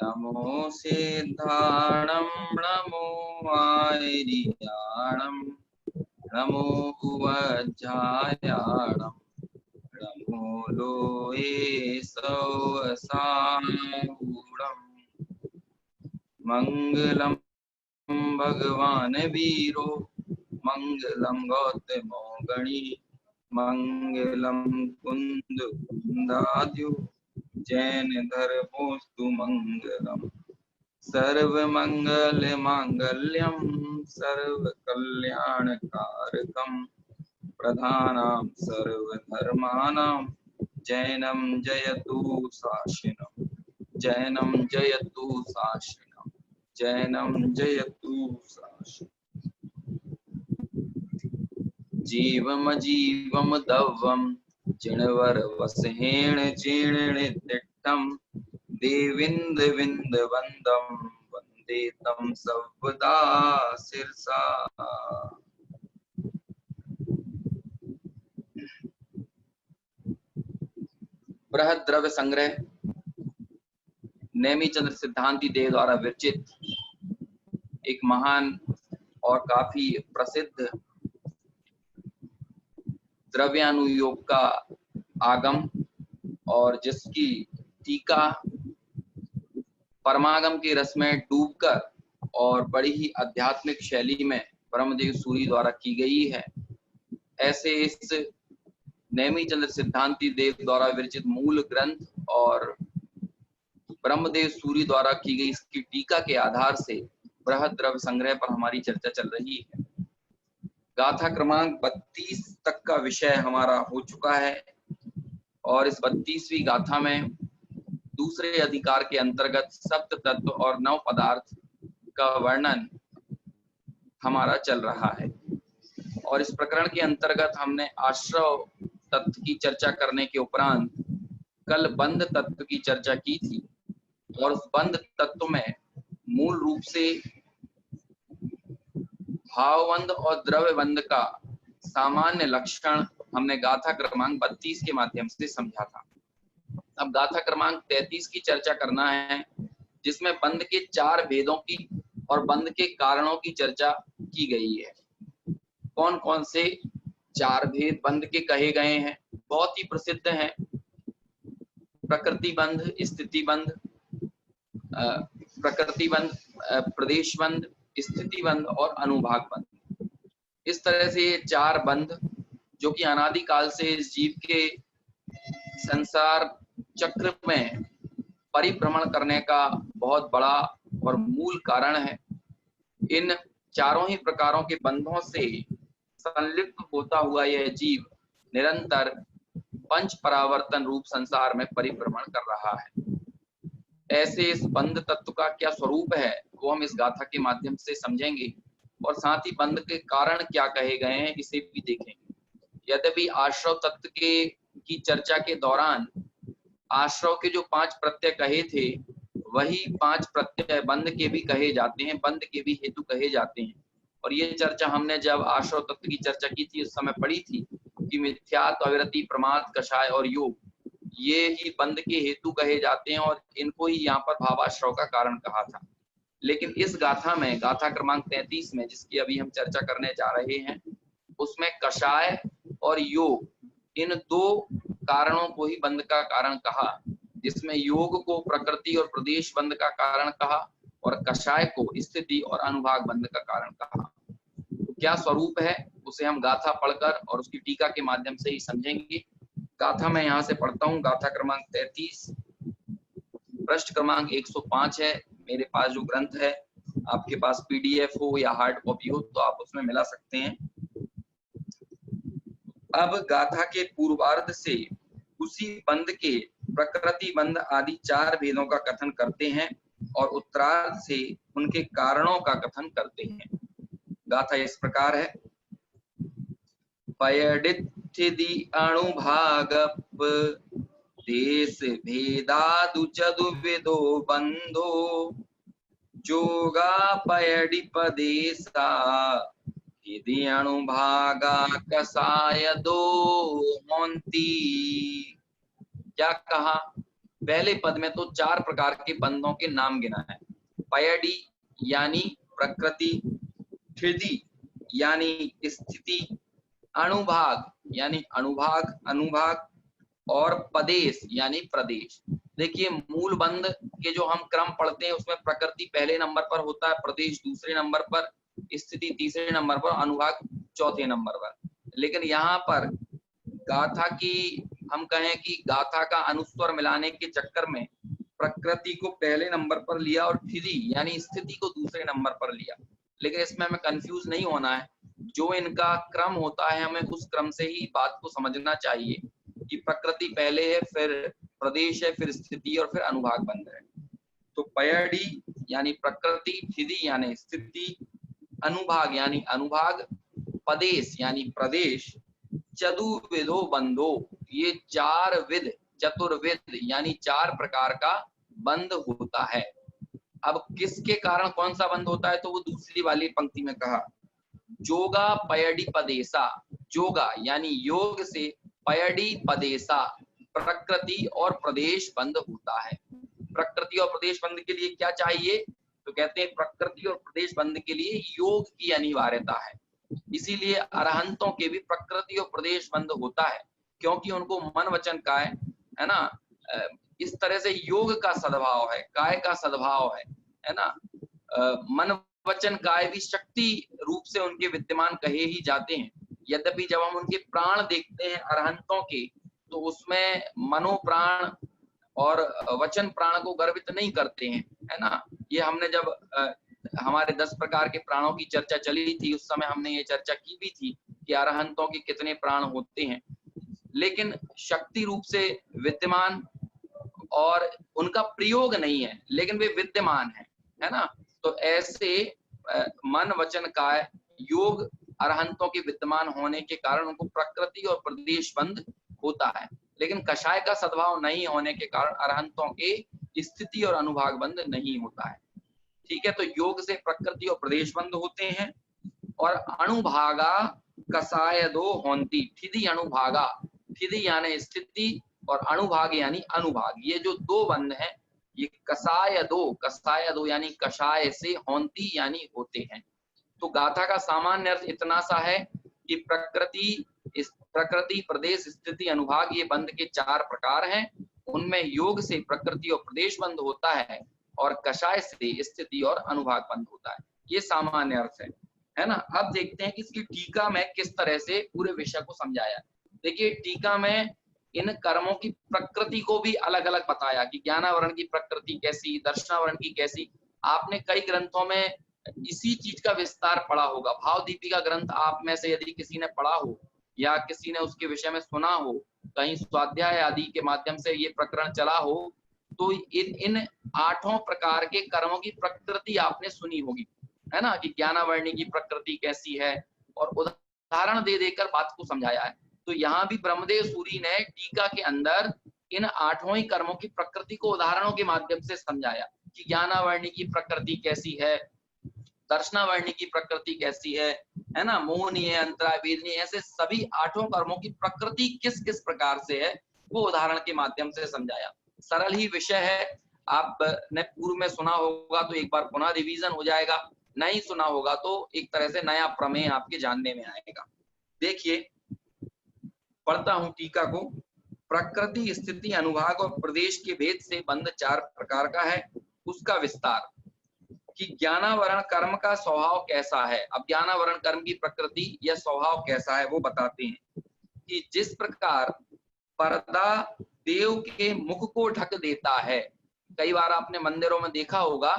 नमो सिद्धाणं नमो आयर्याणं नमो वज्रायाणं नमो लोये सौसाहूणम् मंगलम भगवान वीरो मंगलम गौतमो गणी मंगलम कुंद कुंदाद्यो जैन धर्मोस्तु मंगलम सर्व मंगल मांगल्यम सर्व कल्याणकारकम प्रधानां सर्वधर्माणां जैनम जयतु शासनम जैनम जयतु शासनम जैनम जयतु शासनम जीवम जीवम दवम जिणवर वसहेण जीर्ण तिट्टम देविंद विंद वंदम वंदे तम सर्वदा सिरसा। बृहद द्रव्य संग्रह नेमिचंद्र सिद्धांती देव द्वारा विरचित एक महान और काफी प्रसिद्ध द्रव्यानुयोग का आगम और जिसकी टीका परमागम के रस में डूबकर और बड़ी ही आध्यात्मिक शैली में ब्रह्मदेव सूरी द्वारा की गई है। ऐसे इस नेमिचंद्र सिद्धांती देव द्वारा विरचित मूल ग्रंथ और ब्रह्मदेव सूरी द्वारा की गई इसकी टीका के आधार से बृहद द्रव्य संग्रह पर हमारी चर्चा चल रही है। गाथा क्रमांक 32 तक का विषय हमारा हो चुका है और इस 32वीं गाथा में दूसरे अधिकार के अंतर्गत सप्त तत्व और नव पदार्थ का वर्णन हमारा चल रहा है। और इस प्रकरण के अंतर्गत हमने आश्रव तत्व की चर्चा करने के उपरांत कल बंध तत्व की चर्चा की थी और उस बंध तत्व में मूल रूप से भावबंध और द्रव्य बंध का सामान्य लक्षण हमने गाथा क्रमांक 32 के माध्यम से समझा था। अब गाथा क्रमांक 33 की चर्चा करना है जिसमें बंध के 4 भेदों की और बंध के कारणों की चर्चा की गई है। कौन कौन से 4 भेद बंध के कहे गए हैं? बहुत ही प्रसिद्ध हैं। प्रकृति बंध, स्थिति बंध, प्रकृति बंध, प्रदेश बंध, स्थिति बंध और अनुभाग बंध। इस तरह से ये 4 बंध जो कि अनादिकाल से इस जीव के संसार चक्र में परिभ्रमण करने का बहुत बड़ा और मूल कारण है। इन चारों ही प्रकारों के बंधों से संलिप्त होता हुआ यह जीव निरंतर पंच परावर्तन रूप संसार में परिभ्रमण कर रहा है। ऐसे इस बंध तत्व का क्या स्वरूप है वो हम इस गाथा के माध्यम से समझेंगे और साथ ही बंध के कारण क्या कहे गए हैं इसे भी देखेंगे। यद्यपि आश्रव तत्व की चर्चा के दौरान आश्रव के जो 5 प्रत्यय कहे थे वही 5 प्रत्यय बंध के भी कहे जाते हैं, बंध के भी हेतु कहे जाते हैं। और ये चर्चा हमने जब आश्रव तत्व की चर्चा की थी उस समय पढ़ी थी कि मिथ्यात्व, अविरति, प्रमाद, कषाय और योग ये ही बंध के हेतु कहे जाते हैं और इनको ही यहाँ पर भावाश्रव का कारण कहा था। लेकिन इस गाथा में, गाथा क्रमांक 33 में जिसकी अभी हम चर्चा करने जा रहे हैं, उसमें कषाय और योग इन 2 कारणों को ही बंध का कारण कहा, जिसमें योग को प्रकृति और प्रदेश बंध का कारण कहा और कषाय को स्थिति और अनुभाग बंध का कारण कहा। तो क्या स्वरूप है उसे हम गाथा पढ़कर और उसकी टीका के माध्यम से ही समझेंगे। गाथा मैं यहाँ से पढ़ता हूँ। गाथा क्रमांक 33 पृष्ठ क्रमांक 105 है। मेरे पास जो ग्रंथ है, आपके पास पीडीएफ हो या हार्ड कॉपी हो तो आप उसमें मिला सकते हैं। अब गाथा के पूर्वार्ध से उसी बंध के प्रकृति बंध आदि 4 भेदों का कथन करते हैं और उत्तरार्ध से उनके कारणों का कथन करते हैं। गाथा इस प्रकार है। पयडित्थि अणुभागप देश भेदादु चतुर्विधो बंधो जोगा पयडिपदेशा यदि अणुभागा कसाय दो मोंती। क्या कहा? पहले पद में तो 4 प्रकार के बंधों के नाम गिना है। पयडी यानी प्रकृति, ठिदी यानी स्थिति, अणुभाग यानी अनुभाग अनुभाग, और पदेश यानी प्रदेश। देखिए मूल बंध के जो हम क्रम पढ़ते हैं उसमें प्रकृति पहले नंबर पर होता है, प्रदेश दूसरे नंबर पर, स्थिति तीसरे नंबर पर, अनुभाग चौथे नंबर पर। लेकिन यहाँ पर गाथा की हम कहें कि गाथा का अनुस्वर मिलाने के चक्कर में प्रकृति को पहले नंबर पर लिया और ठिदी यानी स्थिति को दूसरे नंबर पर लिया। लेकिन इसमें हमें कंफ्यूज नहीं होना है, जो इनका क्रम होता है हमें उस क्रम से ही बात को समझना चाहिए कि प्रकृति पहले है, फिर प्रदेश है, फिर स्थिति और फिर अनुभाग बंध है। तो पयडी यानी प्रकृति, ठिदी यानी स्थिति, अनुभाग यानी अनुभाग, पदेश यानी प्रदेश, चतुर्विधो बंधो, ये 4 विध, चतुर्विध यानी 4 प्रकार का बंध होता है। अब किसके कारण कौन सा बंध होता है, तो वो दूसरी वाली पंक्ति में कहा जोगा पयडी पदेशा, जोगा यानी योग से, पयडी पदेशा प्रकृति और प्रदेश बंध होता है। प्रकृति और प्रदेश बंध के लिए क्या चाहिए, तो कहते हैं प्रकृति और प्रदेश बंध के लिए योग की अनिवार्यता है। इसीलिए अरहंतों के भी प्रकृति और प्रदेश बंध होता है, क्योंकि उनको मन वचन काय है ना, इस तरह से योग का सद्भाव है, काय का सद्भाव है ना। मन वचन काय भी शक्ति रूप से उनके विद्यमान कहे ही जाते हैं। यद्यपि जब हम उनके प्राण देखते हैं अरहंतों के, तो उसमें मनो प्राण और वचन प्राण को गर्वित नहीं करते हैं, है ना। ये हमने जब हमारे 10 प्रकार के प्राणों की चर्चा चली थी, उस समय हमने ये चर्चा की भी थी कि अरहंतों के कितने प्राण होते हैं, लेकिन शक्ति रूप से विद्यमान और उनका प्रयोग नहीं है, लेकिन वे विद्यमान है ना। तो ऐसे मन वचन काय योग अरहंतों के विद्यमान होने के कारण उनको प्रकृति और प्रदेश बंध होता है, लेकिन कषाय का सद्भाव नहीं होने के कारण अरहंतों के स्थिति और अनुभाग बंध नहीं होता है। ठीक है, तो योग से प्रकृति और प्रदेश बंध होते हैं। और अणुभागा कषाय दो होंती, ठिदी अणुभागा, ठिदी यानी स्थिति और अनुभाग यानी अनुभाग, ये जो 2 बंध हैं ये कषाय दो यानी कषाय से, होंती यानी होते हैं। तो गाथा का सामान्य अर्थ इतना सा है कि प्रकृति प्रदेश स्थिति अनुभाग ये बंध के 4 प्रकार हैं, उनमें योग से प्रकृति और प्रदेश बंध होता है और कषाय से स्थिति और अनुभाग बंध होता है। ये सामान्य अर्थ है ना। अब देखते हैं कि इसकी टीका में किस तरह से पूरे विषय को समझाया। देखिए टीका में इन कर्मों की प्रकृति को भी अलग अलग बताया कि ज्ञानावरण की प्रकृति कैसी, दर्शनावरण की कैसी। आपने कई ग्रंथों में इसी चीज का विस्तार पढ़ा होगा। भाव दीपिका ग्रंथ आप में से यदि किसी ने पढ़ा हो या किसी ने उसके विषय में सुना हो, कहीं स्वाध्याय आदि के माध्यम से ये प्रकरण चला हो, तो इन 8 प्रकार के कर्मों की प्रकृति आपने सुनी होगी, है ना, कि ज्ञानावरणी की प्रकृति कैसी है, और उदाहरण दे देकर बात को समझाया है। तो यहाँ भी ब्रह्मदेव सूरी ने टीका के अंदर इन 8 ही कर्मों की प्रकृति को उदाहरणों के माध्यम से समझाया कि ज्ञानावरणी की प्रकृति कैसी है, दर्शनावरणी की प्रकृति कैसी है ना, मोहनीय, अंतराय, वेदनीय, ऐसे सभी 8 कर्मों की प्रकृति किस किस प्रकार से है वो उदाहरण के माध्यम से समझाया। सरल ही विषय है, आपने पूर्व में सुना होगा तो एक बार पुनः रिवीजन हो जाएगा, नहीं सुना होगा तो एक तरह से नया प्रमेय आपके जानने में आएगा। देखिए पढ़ता हूं टीका को। प्रकृति स्थिति अनुभाग और प्रदेश के भेद से बंध 4 प्रकार का है, उसका विस्तार कि ज्ञानावरण कर्म का स्वभाव कैसा है। अब ज्ञानावरण कर्म की प्रकृति या स्वभाव कैसा है वो बताते हैं कि जिस प्रकार पर्दा देव के मुख को ढक देता है, कई बार आपने मंदिरों में देखा होगा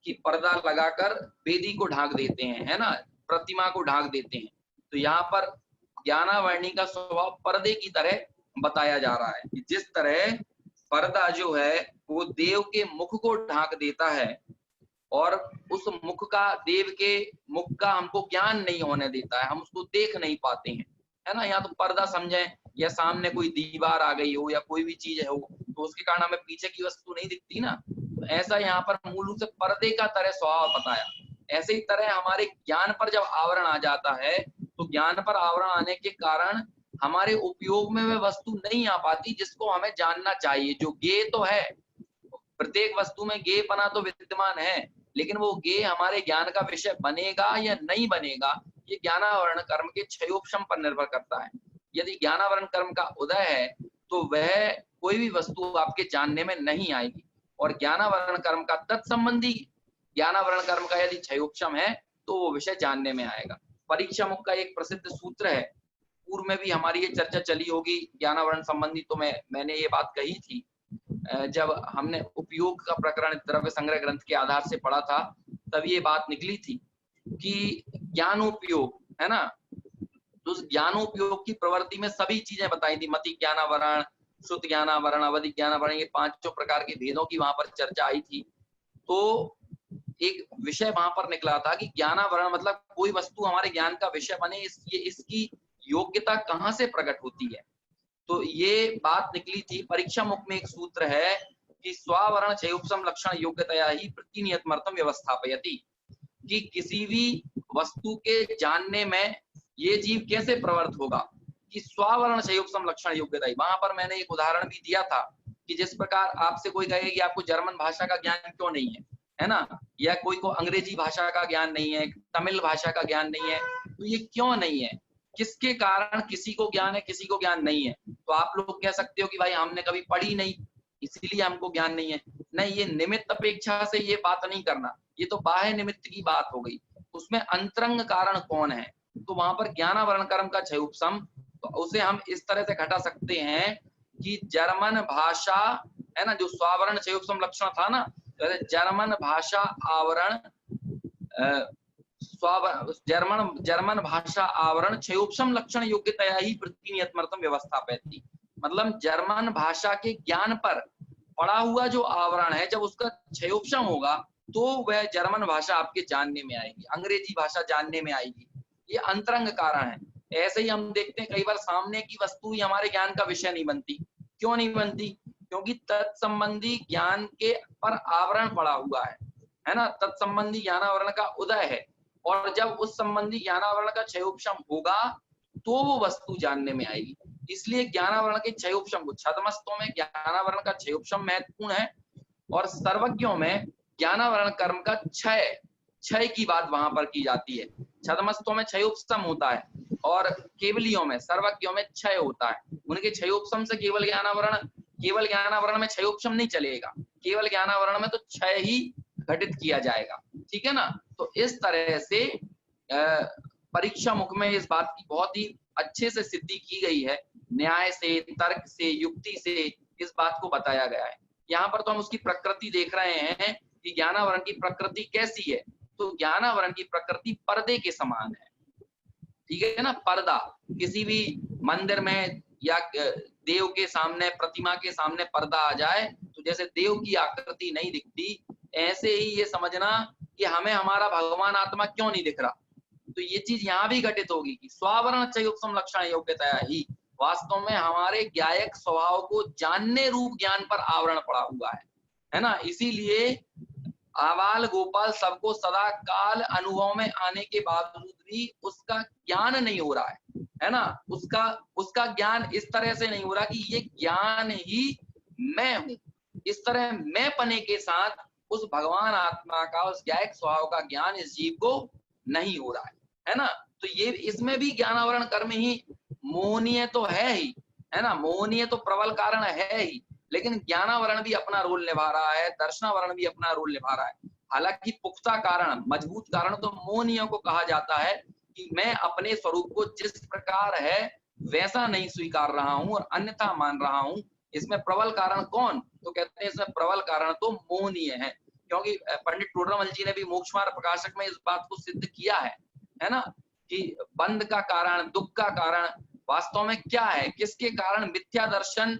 कि पर्दा लगाकर वेदी को ढांक देते हैं, है ना, प्रतिमा को ढांक देते हैं। तो यहाँ पर ज्ञानावरणी का स्वभाव पर्दे की तरह बताया जा रहा है कि जिस तरह पर्दा जो है वो देव के मुख को ढांक देता है और उस मुख का, देव के मुख का हमको ज्ञान नहीं होने देता है, हम उसको देख नहीं पाते हैं, है ना। यहाँ तो पर्दा समझें या सामने कोई दीवार आ गई हो या कोई भी चीज हो तो उसके कारण हमें पीछे की वस्तु नहीं दिखती ना, तो ऐसा यहाँ पर मूल रूप से पर्दे का तरह स्वभाव बताया। ऐसे ही तरह हमारे ज्ञान पर जब आवरण आ जाता है तो ज्ञान पर आवरण आने के कारण हमारे उपयोग में वह वस्तु नहीं आ पाती जिसको हमें जानना चाहिए। जो ज्ञेय तो है, प्रत्येक वस्तु में ज्ञेयपना तो विद्यमान है, लेकिन वो ज्ञेय हमारे ज्ञान का विषय बनेगा या नहीं बनेगा, ये ज्ञानावरण कर्म के क्षयोपशम पर निर्भर करता है। यदि ज्ञानावरण कर्म का उदय है तो वह कोई भी वस्तु आपके जानने में नहीं आएगी, और ज्ञानावरण कर्म का तत्संबंधी ज्ञानावरण कर्म का यदि क्षयोपशम है तो वो विषय जानने में आएगा। परीक्षा मुख का एक प्रसिद्ध सूत्र है, पूर्व में भी हमारी ये चर्चा चली होगी ज्ञानावरण संबंधी, तो मैंने ये बात कही थी जब हमने उपयोग का प्रकरण द्रव्य संग्रह ग्रंथ के आधार से पढ़ा था, तब ये बात निकली थी कि ज्ञानोपयोग है ना, तो उस ज्ञानोपयोग की प्रवृत्ति में सभी चीजें बताई थी। मति ज्ञानावरण, श्रुत ज्ञानावरण, अवधि ज्ञानावरण, ये पांचों प्रकार के भेदों की वहां पर चर्चा आई थी। तो एक विषय वहां पर निकला था कि ज्ञानावरण मतलब कोई वस्तु हमारे ज्ञान का विषय बने, इसकी योग्यता कहाँ से प्रकट होती है। तो ये बात निकली थी। परीक्षा मुख में एक सूत्र है कि स्वावरण क्षयोपशम लक्षण योग्यतया ही प्रतिनियतमर्थम व्यवस्थापयति, कि किसी भी वस्तु के जानने में ये जीव कैसे प्रवृत्त होगा कि स्वावरण क्षयोपशम लक्षण योग्यता ही। वहां पर मैंने एक उदाहरण भी दिया था कि जिस प्रकार आपसे कोई कहे कि आपको जर्मन भाषा का ज्ञान क्यों नहीं है ना, या कोई को अंग्रेजी भाषा का ज्ञान नहीं है, तमिल भाषा का ज्ञान नहीं है, तो ये क्यों नहीं है, किसके कारण किसी को ज्ञान है किसी को ज्ञान नहीं है। तो आप लोग कह सकते हो कि भाई हमने कभी पढ़ी नहीं इसीलिए हमको ज्ञान नहीं है। नहीं, ये निमित्त अपेक्षा से ये बात नहीं करना, ये तो बाह्य निमित्त की बात हो गई, उसमें अंतरंग कारण कौन है। तो वहां पर ज्ञानावरण कर्म का क्षयोपशम, तो उसे हम इस तरह से घटा सकते हैं कि जर्मन भाषा है ना, जो स्वावरण क्षयोपशम लक्षण था ना, जर्मन भाषा आवरण जर्मन भाषा आवरण क्षयोपशम लक्षण योग्यतया ही प्रतिनियतमर्थम व्यवस्थापयति, मतलब जर्मन भाषा के ज्ञान पर पड़ा हुआ जो आवरण है, जब उसका क्षयोपशम होगा तो वह जर्मन भाषा आपके जानने में आएगी, अंग्रेजी भाषा जानने में आएगी। ये अंतरंग कारण है। ऐसे ही हम देखते हैं कई बार सामने की वस्तु ही हमारे ज्ञान का विषय नहीं बनती। क्यों नहीं बनती? क्योंकि तत्संबंधी ज्ञान के पर आवरण पड़ा हुआ है ना, तत्संबंधी ज्ञानावरण का उदय है, और जब उस संबंधी ज्ञानावरण का क्षयोपशम होगा तो वो वस्तु जानने में आएगी। इसलिए ज्ञानावरण के क्षयोपशम को, छद्मस्तों में ज्ञानावरण का क्षयोपशम महत्वपूर्ण है, और सर्वज्ञों में ज्ञानावरण कर्म का क्षय की बात वहां पर की जाती है। छद्मस्तों में क्षयोपशम होता है और केवलियों में, सर्वज्ञों में क्षय होता है। उनके क्षयोपशम से केवल ज्ञानावरण में क्षयोपशम नहीं चलेगा, केवल ज्ञानावरण में तो क्षय ही घटित किया जाएगा। ठीक है ना। तो इस तरह से परीक्षा मुख में इस बात की बहुत ही अच्छे से सिद्धि की गई है, न्याय से, तर्क से, युक्ति से इस बात को बताया गया है। यहाँ पर तो हम उसकी प्रकृति देख रहे हैं कि ज्ञानावरण की प्रकृति कैसी है। तो ज्ञानावरण की प्रकृति पर्दे के समान है। ठीक है ना। पर्दा, किसी भी मंदिर में या देव के सामने, प्रतिमा के सामने पर्दा आ जाए तो जैसे देव की आकृति नहीं दिखती, ऐसे ही ये समझना कि हमें हमारा भगवान आत्मा क्यों नहीं दिख रहा। तो ये चीज यहाँ भी घटित होगी कि स्वावरण क्षयोपशम लक्षण योग्यतया ही, वास्तव में हमारे ज्ञायक स्वभाव को जानने रूप ज्ञान पर आवरण पड़ा हुआ है ना। इसीलिए आबाल गोपाल सबको सदा काल अनुभव में आने के बावजूद भी उसका ज्ञान नहीं हो रहा है ना। उसका ज्ञान इस तरह से नहीं हो रहा कि ये ज्ञान ही मैं हूं। इस तरह मैं पने के साथ उस भगवान आत्मा का, उस ज्ञायक स्वभाव का ज्ञान इस जीव को नहीं हो रहा है ना। तो ये इसमें भी ज्ञानावरण कर्म ही मोहनीय तो है ही, है ना, मोहनीय तो प्रबल कारण है ही, लेकिन ज्ञानावरण भी अपना रोल निभा रहा है, दर्शनावरण भी अपना रोल निभा रहा है। हालांकि पुख्ता कारण, मजबूत कारण तो मोहनीय को कहा जाता है कि मैं अपने स्वरूप को जिस प्रकार है वैसा नहीं स्वीकार रहा हूं और अन्यथा मान रहा हूं। इसमें प्रबल कारण कौन? तो कहते हैं इसमें प्रबल कारण तो मोहनीय है, क्योंकि पंडित टोडरमल जी ने भी मोक्ष मार्ग प्रकाशक में इस बात को सिद्ध किया है ना, कि बंध का कारण, दुख का कारण वास्तव में क्या है, किसके कारण मिथ्या दर्शन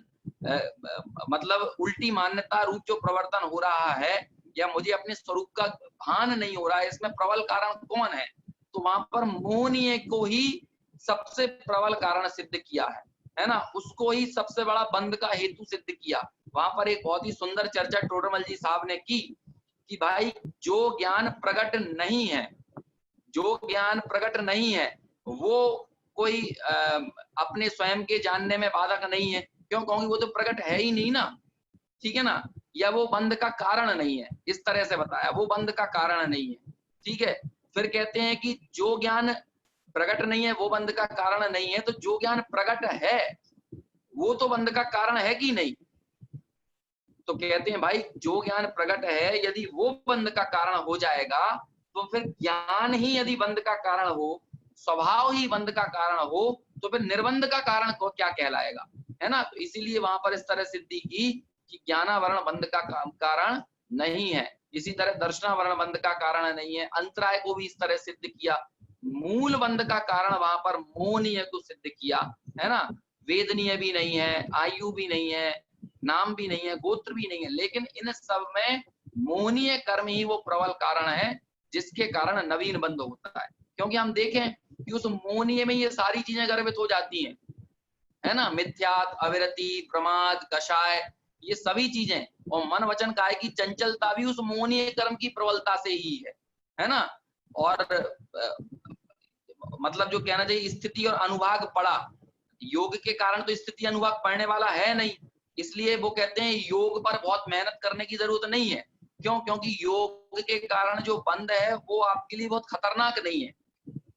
मतलब उल्टी मान्यता रूप जो प्रवर्तन हो रहा है, या मुझे अपने स्वरूप का भान नहीं हो रहा है, इसमें प्रबल कारण कौन है? तो वहां पर मोहनीय को ही सबसे प्रबल कारण सिद्ध किया है ना, उसको ही सबसे बड़ा बंध का हेतु सिद्ध किया। वहां पर एक बहुत ही सुंदर चर्चा टोडरमल जी साहब ने की कि भाई जो ज्ञान प्रकट नहीं है, जो ज्ञान प्रकट नहीं है वो कोई अपने स्वयं के जानने में बाधक नहीं है। क्यों? क्योंकि वो तो प्रकट है ही नहीं ना, ठीक है ना, या वो बंध का कारण नहीं है, इस तरह से बताया, वो बंध का कारण नहीं है, ठीक है। फिर कहते हैं कि जो ज्ञान प्रकट नहीं है वो बंध का कारण नहीं है, तो जो ज्ञान प्रकट है वो तो बंध का कारण है कि नहीं। तो कहते हैं भाई जो ज्ञान प्रकट है यदि वो बंध का कारण हो जाएगा, तो फिर ज्ञान ही यदि बंध का कारण हो, स्वभाव ही बंध का कारण हो, तो फिर निर्बंध का कारण को क्या कहलाएगा, है ना। तो इसीलिए वहां पर इस तरह सिद्धि की कि ज्ञानावरण बंध का कारण नहीं है। इसी तरह दर्शनावरण बंध का कारण नहीं है। अंतराय को भी इस तरह सिद्ध किया। मूल बंध का कारण वहां पर मोहनीय को सिद्ध किया, है ना। वेदनीय भी नहीं है, आयु भी नहीं है, नाम भी नहीं है, गोत्र भी नहीं है, लेकिन इन सब में मोहनीय कर्म ही वो प्रबल कारण है जिसके कारण नवीन बंध होता है। क्योंकि हम देखें कि उस मोहनीय में ये सारी चीजें गर्भित हो जाती हैं, है ना, मिथ्यात, अविरति, प्रमाद, कषाय, ये सभी चीजें, और मन वचन काय की चंचलता भी उस मोहनीय कर्म की प्रबलता से ही है ना। और मतलब जो कहना चाहिए स्थिति और अनुभाग पड़ा, योग के कारण तो स्थिति अनुभाग पढ़ने वाला है नहीं, इसलिए वो कहते हैं योग पर बहुत मेहनत करने की जरूरत नहीं है। क्यों? क्योंकि योग के कारण जो बंध है वो आपके लिए बहुत खतरनाक नहीं है।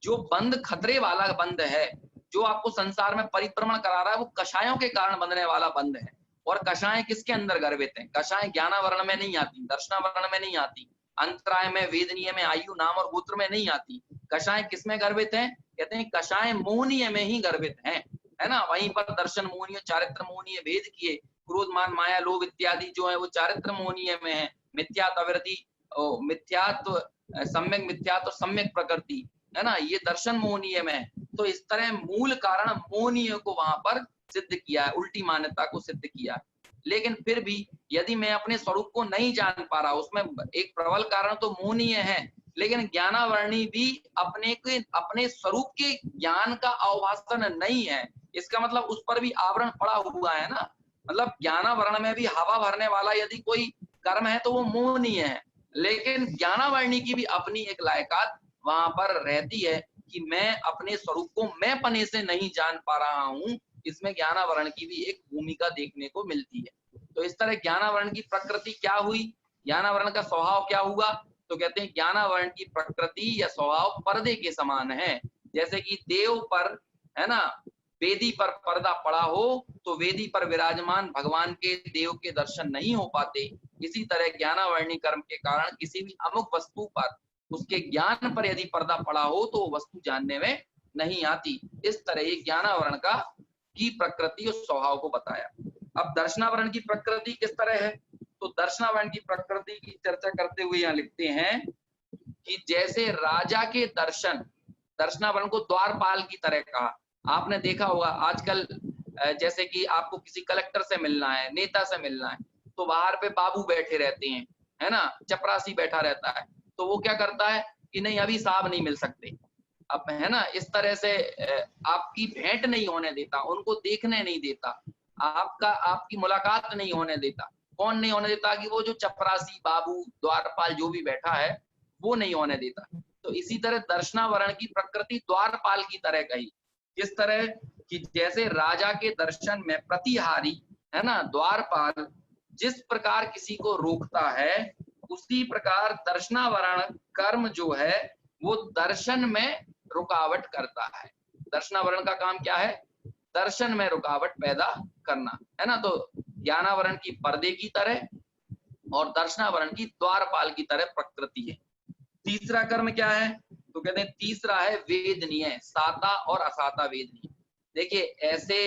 जो बंध खतरे वाला बंध है, जो आपको संसार में परिभ्रमण करा रहा है, वो कषायों के कारण बंधने वाला बंध है। और कषाय किसके अंदर गर्भित है? कषाय ज्ञानावरण में नहीं आती, दर्शनावरण में नहीं आती, अंतराय में, वेदनीय में, आयु, नाम और गोत्र में नहीं आती। कषाय किसमें गर्भित है? कहते हैं कषाय मोहनीय में ही गर्भित है ना। वहीं पर दर्शन मोहनीय, चारित्र मोहनीय भेद किए, क्रोध, मान, माया, लोभ इत्यादि जो है वो चारित्र मोहनीय में है। मिथ्यात्व, अविरति, मिथ्यात्व, सम्यक मिथ्यात्व, सम्यक प्रकृति, है ना, ये दर्शन मोहनीय में है। तो इस तरह मूल कारण मोहनीय को वहां पर सिद्ध किया है, उल्टी मान्यता को सिद्ध किया है। लेकिन फिर भी यदि मैं अपने स्वरूप को नहीं जान पा रहा, उसमें एक प्रबल कारण तो मोहनीय है, लेकिन ज्ञानावरणी भी अपने स्वरूप के ज्ञान का अवभाषण नहीं है। इसका मतलब उस पर भी आवरण पड़ा हुआ है ना। मतलब ज्ञानावरण में भी हवा भरने वाला यदि कोई कर्म है तो वो मोहनीय है, लेकिन ज्ञानावरणी की भी अपनी एक लायकात वहां पर रहती है कि मैं अपने स्वरूप को मैं पने से नहीं जान पा रहा हूं। इसमें ज्ञानावरण की भी एक भूमिका देखने को मिलती है। तो इस तरह ज्ञानावरण की प्रकृति क्या हुई, ज्ञानावरण का स्वभाव क्या हुआ, तो कहते हैं ज्ञानावरण की प्रकृति या स्वभाव पर्दे के समान है। जैसे कि देव पर, है ना, वेदी पर पर्दा पड़ा हो तो वेदी पर विराजमान भगवान के, देव के दर्शन नहीं हो पाते। इसी तरह ज्ञानावरणी कर्म के कारण किसी भी अमुक वस्तु पर, उसके ज्ञान पर यदि पर्दा पड़ा हो तो वो वस्तु जानने में नहीं आती। इस तरह ये ज्ञानावरण का की प्रकृति और स्वभाव को बताया। अब दर्शनावरण की प्रकृति किस तरह है, तो दर्शनावरण की प्रकृति की चर्चा करते हुए यहाँ लिखते हैं कि जैसे राजा के दर्शन, दर्शनावरण को द्वारपाल की तरह कहा। आपने देखा होगा आजकल जैसे कि आपको किसी कलेक्टर से मिलना है, नेता से मिलना है, तो बाहर पे बाबू बैठे रहते हैं, है ना, चपरासी बैठा रहता है, तो वो क्या करता है कि नहीं अभी साहब नहीं मिल सकते, अब, है ना, इस तरह से आपकी भेंट नहीं होने देता, उनको देखने नहीं देता, आपकी मुलाकात नहीं होने देता। कौन नहीं होने देता? कि वो जो चपरासी, बाबू, द्वारपाल जो भी बैठा है वो नहीं होने देता। तो इसी तरह दर्शनावरण की प्रकृति द्वारपाल की तरह कही। किस तरह? कि जैसे राजा के दर्शन में प्रतिहारी, है ना, द्वारपाल जिस प्रकार किसी को रोकता है, उसी प्रकार दर्शनावरण कर्म जो है वो दर्शन में रुकावट करता है। दर्शनावरण का काम क्या है? दर्शन में रुकावट पैदा करना, है ना। तो ज्ञानावरण की पर्दे की तरह और दर्शनावरण की द्वारपाल की तरह प्रकृति है। तीसरा कर्म क्या है? तो कहते हैं तीसरा है वेदनीय, साता और असाता वेदनीय। देखिए ऐसे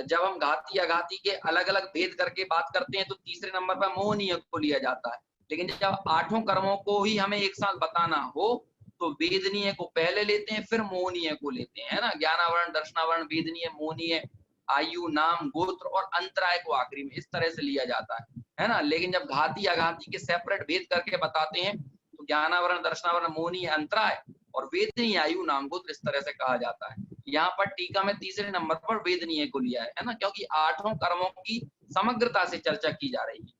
जब हम घाती अघाती के अलग अलग भेद करके बात करते हैं तो तीसरे नंबर पर मोहनीय को लिया जाता है, लेकिन जब आठों कर्मों को ही हमें एक साथ बताना हो तो वेदनीय को पहले लेते हैं, फिर मोहनीय को लेते हैं, है ना। ज्ञानावरण, दर्शनावरण, वेदनीय, मोहनीय, आयु, नाम, गोत्र और अंतराय को आखिरी में इस तरह से लिया जाता है ना। लेकिन जब घाती अघाती के सेपरेट भेद करके बताते हैं तो ज्ञानावरण, दर्शनावरण, मोहनीय, अंतराय और वेदनीय, आयु, नाम, गोत्र इस तरह से कहा जाता है। यहाँ पर टीका में तीसरे नंबर पर वेदनीय को लिया है ना, क्योंकि आठों कर्मों की समग्रता से चर्चा की जा रही है।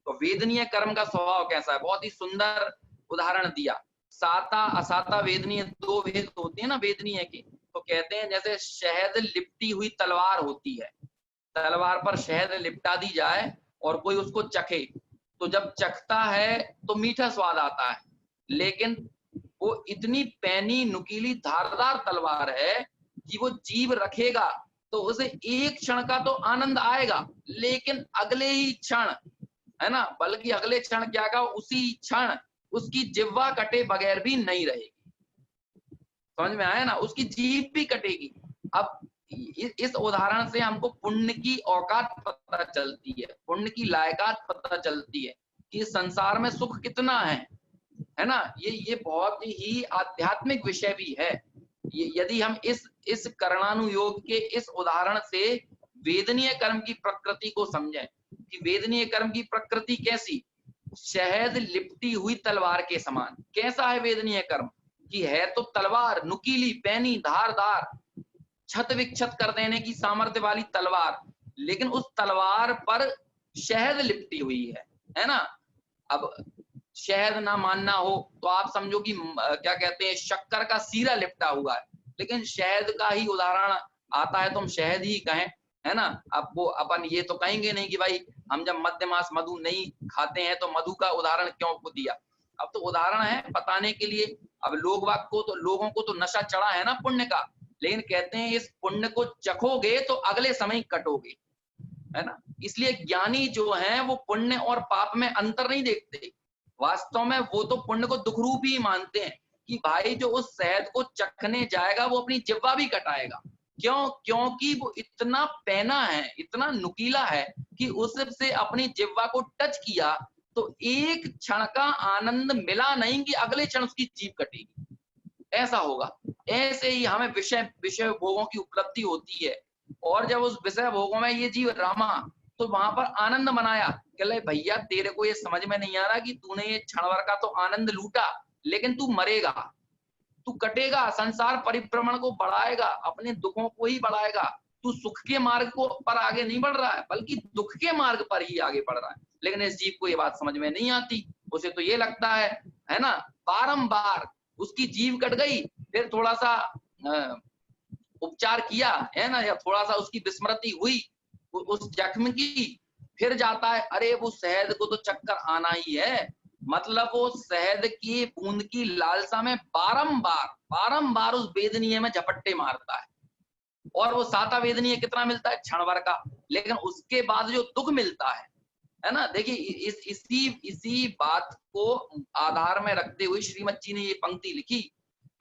तो वेदनीय कर्म का स्वभाव कैसा है? बहुत ही सुंदर उदाहरण दिया। साता असाता वेदनीय दो भेद होते हैं ना वेदनीय के। तो कहते हैं जैसे शहद लिपटी हुई तलवार होती है, तलवार पर शहद लिपटा दी जाए और कोई उसको चखे, तो जब चखता है तो मीठा स्वाद आता है, लेकिन वो इतनी पैनी नुकीली धारदार तलवार है कि वो जीभ रखेगा तो उसे एक क्षण का तो आनंद आएगा, लेकिन अगले ही क्षण, है ना, बल्कि अगले क्षण क्या का उसी क्षण उसकी जिह्वा कटे बगैर भी नहीं रहेगी। समझ में आया ना, उसकी जीभ भी कटेगी। अब इस उदाहरण से हमको पुण्य की औकात पता चलती है, पुण्य की लायकात पता चलती है कि संसार में सुख कितना है ना। ये बहुत ही आध्यात्मिक विषय भी है। यदि हम इस करणानुयोग के इस उदाहरण से वेदनीय कर्म की प्रकृति को समझें कि वेदनीय कर्म की प्रकृति कैसी, शहद लिपटी हुई तलवार के समान। कैसा है वेदनीय कर्म कि है तो तलवार, नुकीली, पैनी, धारदार, छत विक्षत कर देने की सामर्थ्य वाली तलवार, लेकिन उस तलवार पर शहद लिपटी हुई है ना। अब शहद ना मानना हो तो आप समझो कि क्या कहते हैं, शक्कर का सीरा लिपटा हुआ है, लेकिन शहद का ही उदाहरण आता है तो हम शहद ही कहें, है ना। अब वो अपन ये तो कहेंगे नहीं कि भाई हम जब मध्य मास मधु नहीं खाते हैं तो मधु का उदाहरण क्यों को दिया। अब तो उदाहरण है बताने के लिए। अब लोगों को तो नशा चढ़ा है ना पुण्य का, लेकिन कहते हैं इस पुण्य को चखोगे तो अगले समय कटोगे, है ना। इसलिए ज्ञानी जो हैं वो पुण्य और पाप में अंतर नहीं देखते, वास्तव में वो तो पुण्य को दुख रूप ही मानते हैं कि भाई जो उस शहद को चखने जाएगा वो अपनी जिह्वा भी कटाएगा। क्यों? क्योंकि वो इतना पैना है, इतना नुकीला है कि उससे अपनी जिह्वा को टच किया तो एक क्षण का आनंद मिला नहीं कि अगले क्षण उसकी जीभ कटेगी। ऐसा होगा। ऐसे ही हमें विषय भोगों की उपलब्धि होती है, और जब उस विषय भोगों में ये जीव रमा तो वहां पर आनंद मनाया। कहले भैया तेरे को ये समझ में नहीं आ रहा कि तूने ये क्षण भर का तो आनंद लूटा, लेकिन तू मरेगा, तू कटेगा, संसार परिभ्रमण को बढ़ाएगा, अपने दुखों को ही बढ़ाएगा। तू सुख के मार्ग को पर आगे नहीं बढ़ रहा है, बल्कि दुख के मार्ग पर ही आगे बढ़ रहा है। लेकिन इस जीव को ये बात समझ में नहीं आती, उसे तो ये लगता है ना। बारंबार उसकी जीव कट गई, फिर थोड़ा सा उपचार किया, है ना, या थोड़ा सा उसकी विस्मृति हुई उस जख्म की, फिर जाता है अरे वो शहद को तो चक्कर आना ही है। मतलब वो शहद की बूंद की लालसा में बारंबार उस वेदनीय में झपट्टे मारता है, और वो साता वेदनीय कितना मिलता है, क्षण भर का, लेकिन उसके बाद जो दुख मिलता है ना। देखिए इसी बात को आधार में रखते हुए श्रीमद जी ने ये पंक्ति लिखी,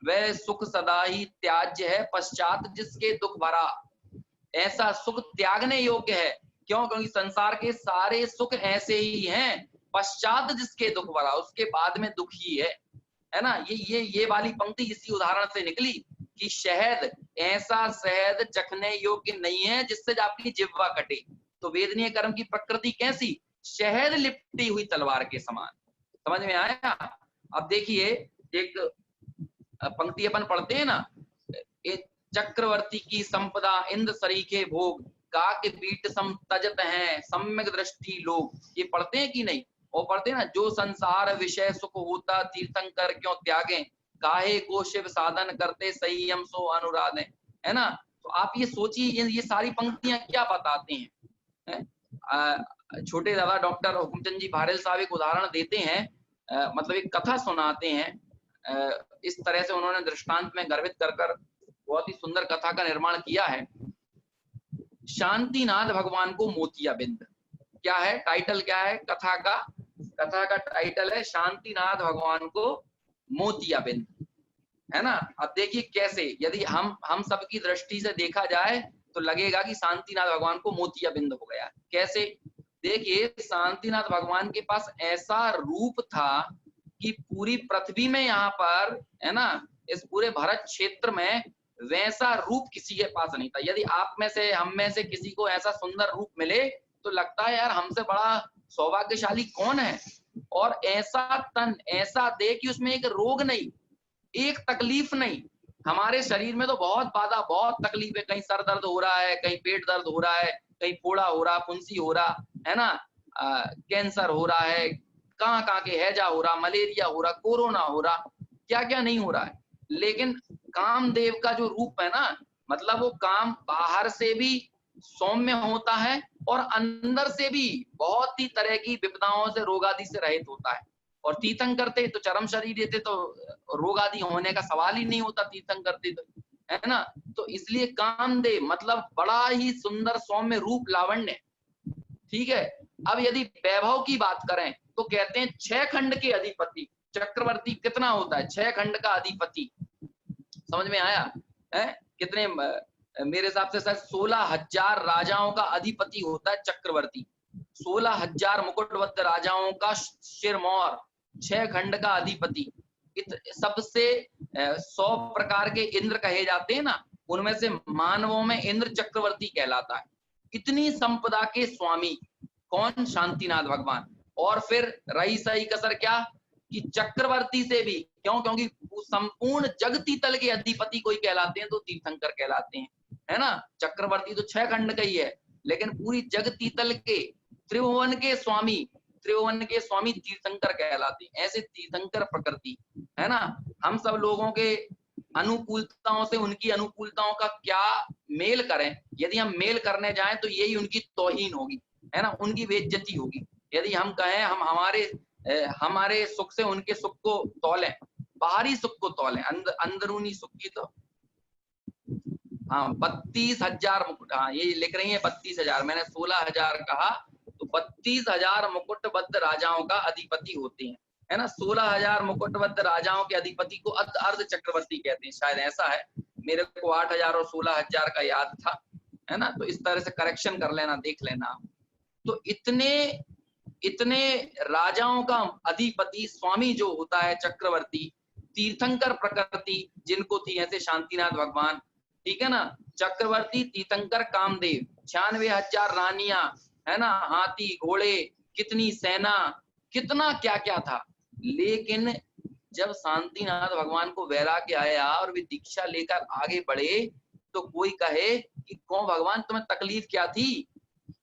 वह सुख सदा ही त्याज्य है पश्चात जिसके दुख भरा। ऐसा सुख त्यागने योग्य है, क्यों? क्योंकि संसार के सारे सुख ऐसे ही हैं, पश्चात जिसके दुख भरा, उसके बाद में दुख ही है ना। ये वाली पंक्ति इसी उदाहरण से निकली कि शहद, ऐसा शहद चखने योग्य नहीं है जिससे आपकी जिह्वा कटे। तो वेदनीय कर्म की प्रकृति कैसी, शहद लिपटी हुई तलवार के समान। समझ में आया? अब देखिए एक पंक्ति अपन पढ़ते हैं ना, चक्रवर्ती की संपदा इंद्र सरीखे भोग, काक बीट सम तजत हैं सम्यक दृष्टि लोग। ये पढ़ते हैं कि नहीं? और पढ़ते हैं ना, जो संसार विषय सुख होता तीर्थंकर क्यों त्यागे, काहे को शिव साधन करते संयम सो अनुराधे, है ना। तो आप ये सोचिए ये सारी पंक्तियां क्या बताते हैं। छोटे दादा डॉक्टर हुकुमचंद जी भारल साहब एक उदाहरण देते हैं, मतलब एक कथा सुनाते हैं। इस तरह से उन्होंने दृष्टांत में गर्वित कर बहुत ही सुंदर कथा का निर्माण किया है। शांतिनाथ भगवान को मोतियाबिंद, क्या है टाइटल, क्या है कथा का टाइटल है शांतिनाथ भगवान को मोतियाबिंद, है ना। अब देखिए कैसे, यदि हम सबकी दृष्टि से देखा जाए तो लगेगा कि शांतिनाथ भगवान को मोतियाबिंद हो गया। कैसे? देखिए शांतिनाथ भगवान के पास ऐसा रूप था कि पूरी पृथ्वी में, यहाँ पर, है ना, इस पूरे भारत क्षेत्र में वैसा रूप किसी के पास नहीं था। यदि आप में से, हम में से किसी को ऐसा सुंदर रूप मिले तो लगता है यार हमसे बड़ा सौभाग्यशाली कौन है। और ऐसा तन, ऐसा देह कि उसमें एक रोग नहीं, एक तकलीफ नहीं। हमारे शरीर में तो बहुत तकलीफ है, कहीं सर दर्द हो रहा है, कहीं पेट दर्द हो रहा है, कहीं फोड़ा हो रहा, फुंसी हो रहा, है ना, कैंसर हो रहा है, कहाँ के हैजा हो रहा, मलेरिया हो रहा, कोरोना हो रहा, क्या क्या नहीं हो रहा है। लेकिन कामदेव का जो रूप है ना, मतलब वो काम बाहर से भी सौम्य होता है और अंदर से भी बहुत ही तरह की विपदाओं से, रोग आदि से रहित होता है। और तीर्थंकर थे तो चरम शरीर देते तो रोग आदि होने का सवाल ही नहीं होता, तीर्थंकर थे तो, है ना। तो इसलिए कामदेव मतलब बड़ा ही सुंदर सौम्य रूप लावण्य, ठीक है। अब यदि वैभव की बात करें तो कहते हैं 6 खंड के अधिपति चक्रवर्ती कितना होता है, 6 खंड का अधिपति, समझ में आया है। कितने, मेरे हिसाब से सर 16,000 राजाओं का अधिपति होता है चक्रवर्ती, 16,000 मुकुटबद्ध राजाओं का सिरमौर, 6 खंड का अधिपति। सबसे 100 प्रकार के इंद्र कहे जाते हैं ना, उनमें से मानवों में इंद्र चक्रवर्ती कहलाता है। इतनी संपदा के स्वामी कौन, शांतिनाथ भगवान। और फिर रही सही कसर क्या कि चक्रवर्ती से भी, क्यों, क्योंकि संपूर्ण जगतीतल के अधिपति कोई कहलाते हैं तो तीर्थंकर कहलाते हैं, है ना। चक्रवर्ती तो 6 खंड का ही है, लेकिन पूरी जगतीतल के त्रिभुवन के स्वामी, त्रिभुवन के स्वामी तीर्थंकर कहलाते हैं। ऐसे तीर्थंकर प्रकृति, है ना। हम सब लोगों के अनुकूलताओं से उनकी अनुकूलताओं का क्या मेल करें, यदि हम मेल करने जाएं तो यही उनकी तौहीन होगी, है ना, उनकी बेइज्जती होगी। यदि हम कहें हम हमारे सुख से उनके सुख को तौलें, बाहरी सुख को तौलें, अंदरूनी सुख की तो, हाँ 32,000 मुकुट, हाँ ये लिख रही है 32,000, मैंने 16,000 कहा, तो 32,000 मुकुटबद्ध राजाओं का अधिपति होते हैं, है ना। 16,000 मुकुटबद्ध राजाओं के अधिपति को अर्ध चक्रवर्ती कहते हैं, शायद ऐसा है। मेरे को 8,000 और 16,000 का याद था, है ना। तो इस तरह से करेक्शन कर लेना, देख लेना। तो इतने राजाओं का अधिपति स्वामी जो होता है चक्रवर्ती, तीर्थंकर प्रकृति जिनको थी, ऐसे शांतिनाथ भगवान, ठीक है ना। चक्रवर्ती, तीर्थंकर, कामदेव, 96,000 रानियां, है ना, हाथी घोड़े, कितनी सेना, कितना क्या क्या था। लेकिन जब शांतिनाथ भगवान को वैराग्य आया और वे दीक्षा लेकर आगे बढ़े, तो कोई कहे कि कौन भगवान तुम्हें तकलीफ क्या थी,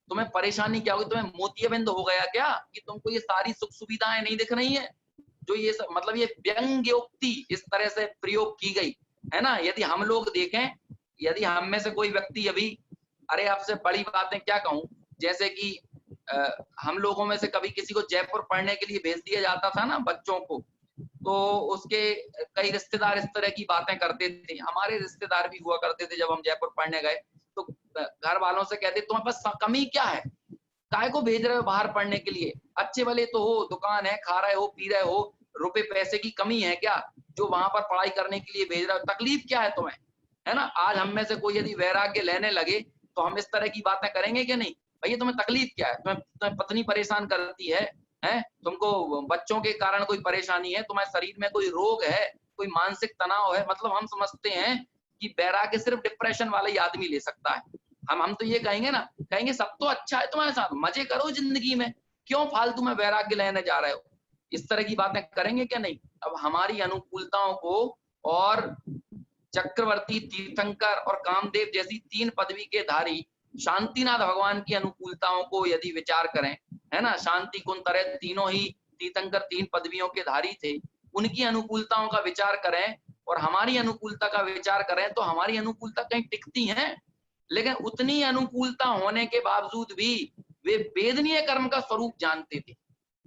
तुम्हें परेशानी क्या होगी, तुम्हें मोतियाबिंद हो गया क्या कि तुमको ये सारी सुख सुविधाएं नहीं दिख रही हैं, जो ये सब, मतलब ये व्यंग्योक्ति इस तरह से प्रयोग की गई, है ना। यदि हम लोग देखें, यदि हम में से कोई व्यक्ति अभी, अरे आपसे बड़ी बातें क्या कहूं, जैसे कि हम लोगों में से कभी किसी को जयपुर पढ़ने के लिए भेज दिया जाता था ना बच्चों को, तो उसके कई रिश्तेदार इस तरह की बातें करते थे। हमारे रिश्तेदार भी हुआ करते थे, जब हम जयपुर पढ़ने गए तो घर वालों से कहते तुम्हारे पास कमी क्या है, काय को भेज रहे हो बाहर पढ़ने के लिए, अच्छे भले तो हो, दुकान है, खा रहे हो, पी रहे हो, रुपए पैसे की कमी है क्या जो वहां पर पढ़ाई करने के लिए भेज रहे हो, तकलीफ क्या है तुम्हें, है ना। आज हम में से कोई यदि वैराग्य लेने लगे तो हम इस तरह की बातें करेंगे कि नहीं, भैया तुम्हें तकलीफ क्या है, तुम्हें पत्नी परेशान करती है, तुमको बच्चों के कारण कोई परेशानी है, तुम्हारे शरीर में कोई रोग है, कोई मानसिक तनाव है, मतलब हम समझते हैं कि वैराग्य सिर्फ डिप्रेशन वाला ही आदमी ले सकता है। हम तो ये कहेंगे ना, कहेंगे सब तो अच्छा है तुम्हारे साथ, मजे करो जिंदगी में, क्यों फालतू में वैराग्य लेने जा रहे हो, इस तरह की बातें करेंगे क्या नहीं। अब हमारी अनुकूलताओं को और चक्रवर्ती, तीर्थंकर और कामदेव जैसी 3 पदवी के धारी शांतिनाथ भगवान की अनुकूलताओं को यदि विचार करें, है ना, शांति कुंतरे तीनों ही तीर्थंकर 3 पदवियों के धारी थे, उनकी अनुकूलताओं का विचार करें और हमारी अनुकूलता का विचार करें तो हमारी अनुकूलता कहीं टिकती है, लेकिन उतनी अनुकूलता होने के बावजूद भी वे वेदनीय कर्म का स्वरूप जानते थे,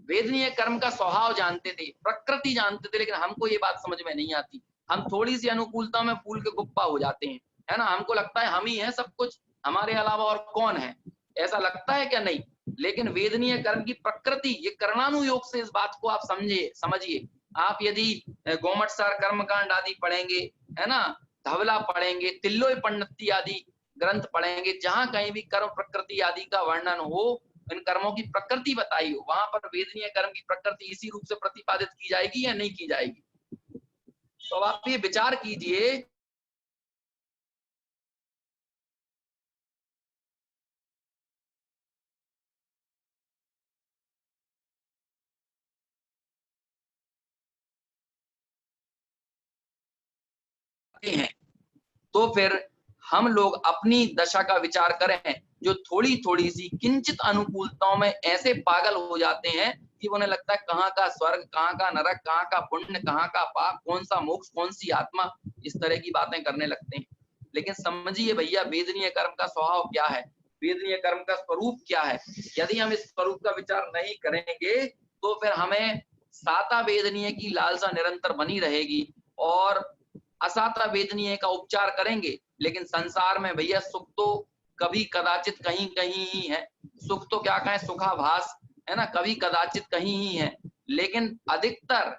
वेदनीय कर्म का स्वभाव जानते थे, प्रकृति जानते थे, लेकिन हमको ये बात समझ में नहीं आती। हम थोड़ी सी अनुकूलता में फूल के गुप्पा हो जाते हैं, है ना, हमको लगता है हम ही है सब कुछ, हमारे अलावा और कौन है, ऐसा लगता है क्या नहीं। लेकिन वेदनीय कर्म की प्रकृति, ये कर्णानुयोग से इस बात को आप समझिए। आप यदि गोमटसार कर्मकांड आदि पढ़ेंगे, है ना, धवला पढ़ेंगे, तिल्लोय पंडिती आदि ग्रंथ पढ़ेंगे, जहां कहीं भी कर्म प्रकृति आदि का वर्णन हो, इन कर्मों की प्रकृति बताई हो, वहां पर वेदनीय कर्म की प्रकृति इसी रूप से प्रतिपादित की जाएगी या नहीं की जाएगी। तो आप ये विचार कीजिए हैं, तो फिर हम लोग अपनी दशा का विचार करें जो थोड़ी थोड़ी सी किंचित अनुकूलताओं में ऐसे पागल हो जाते हैं कि उन्हें लगता है कहाँ का स्वर्ग, कहाँ का नरक, कहाँ का पुण्य, कहाँ का पाप, कौन सा मोक्ष, कौन सी आत्मा, इस तरह की बातें करने लगते हैं। लेकिन समझिए भैया, वेदनीय कर्म का स्वभाव क्या है, वेदनीय कर्म का स्वरूप क्या है। यदि हम इस स्वरूप का विचार नहीं करेंगे तो फिर हमें साता वेदनीय की लालसा निरंतर बनी रहेगी और असाता वेदनीय का उपचार करेंगे। लेकिन संसार में भैया सुख तो कभी कदाचित कहीं कहीं ही है, सुख तो क्या कहें, सुखाभास है ना, कभी कदाचित कहीं ही है। लेकिन अधिकतर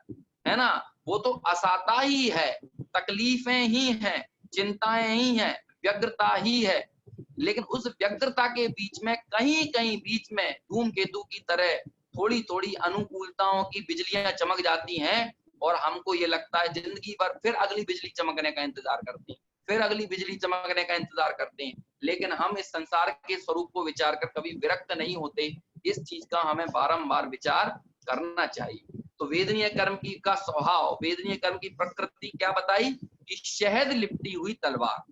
है ना, वो तो असाता ही है, तकलीफें ही हैं, चिंताएं ही हैं, व्यग्रता ही है। लेकिन उस व्यग्रता के बीच में कहीं कहीं बीच में धूमकेतु की तरह थोड़ी थोड़ी अनुकूलताओं की बिजलियां चमक जाती हैं और हमको ये लगता है जिंदगी भर फिर अगली बिजली चमकने का इंतजार करते हैं, फिर अगली बिजली चमकने का इंतजार करते हैं। लेकिन हम इस संसार के स्वरूप को विचार कर कभी विरक्त नहीं होते। इस चीज का हमें बारंबार विचार करना चाहिए। तो वेदनीय कर्म की का स्वभाव, वेदनीय कर्म की प्रकृति क्या बताई कि शहद लिपटी हुई तलवार।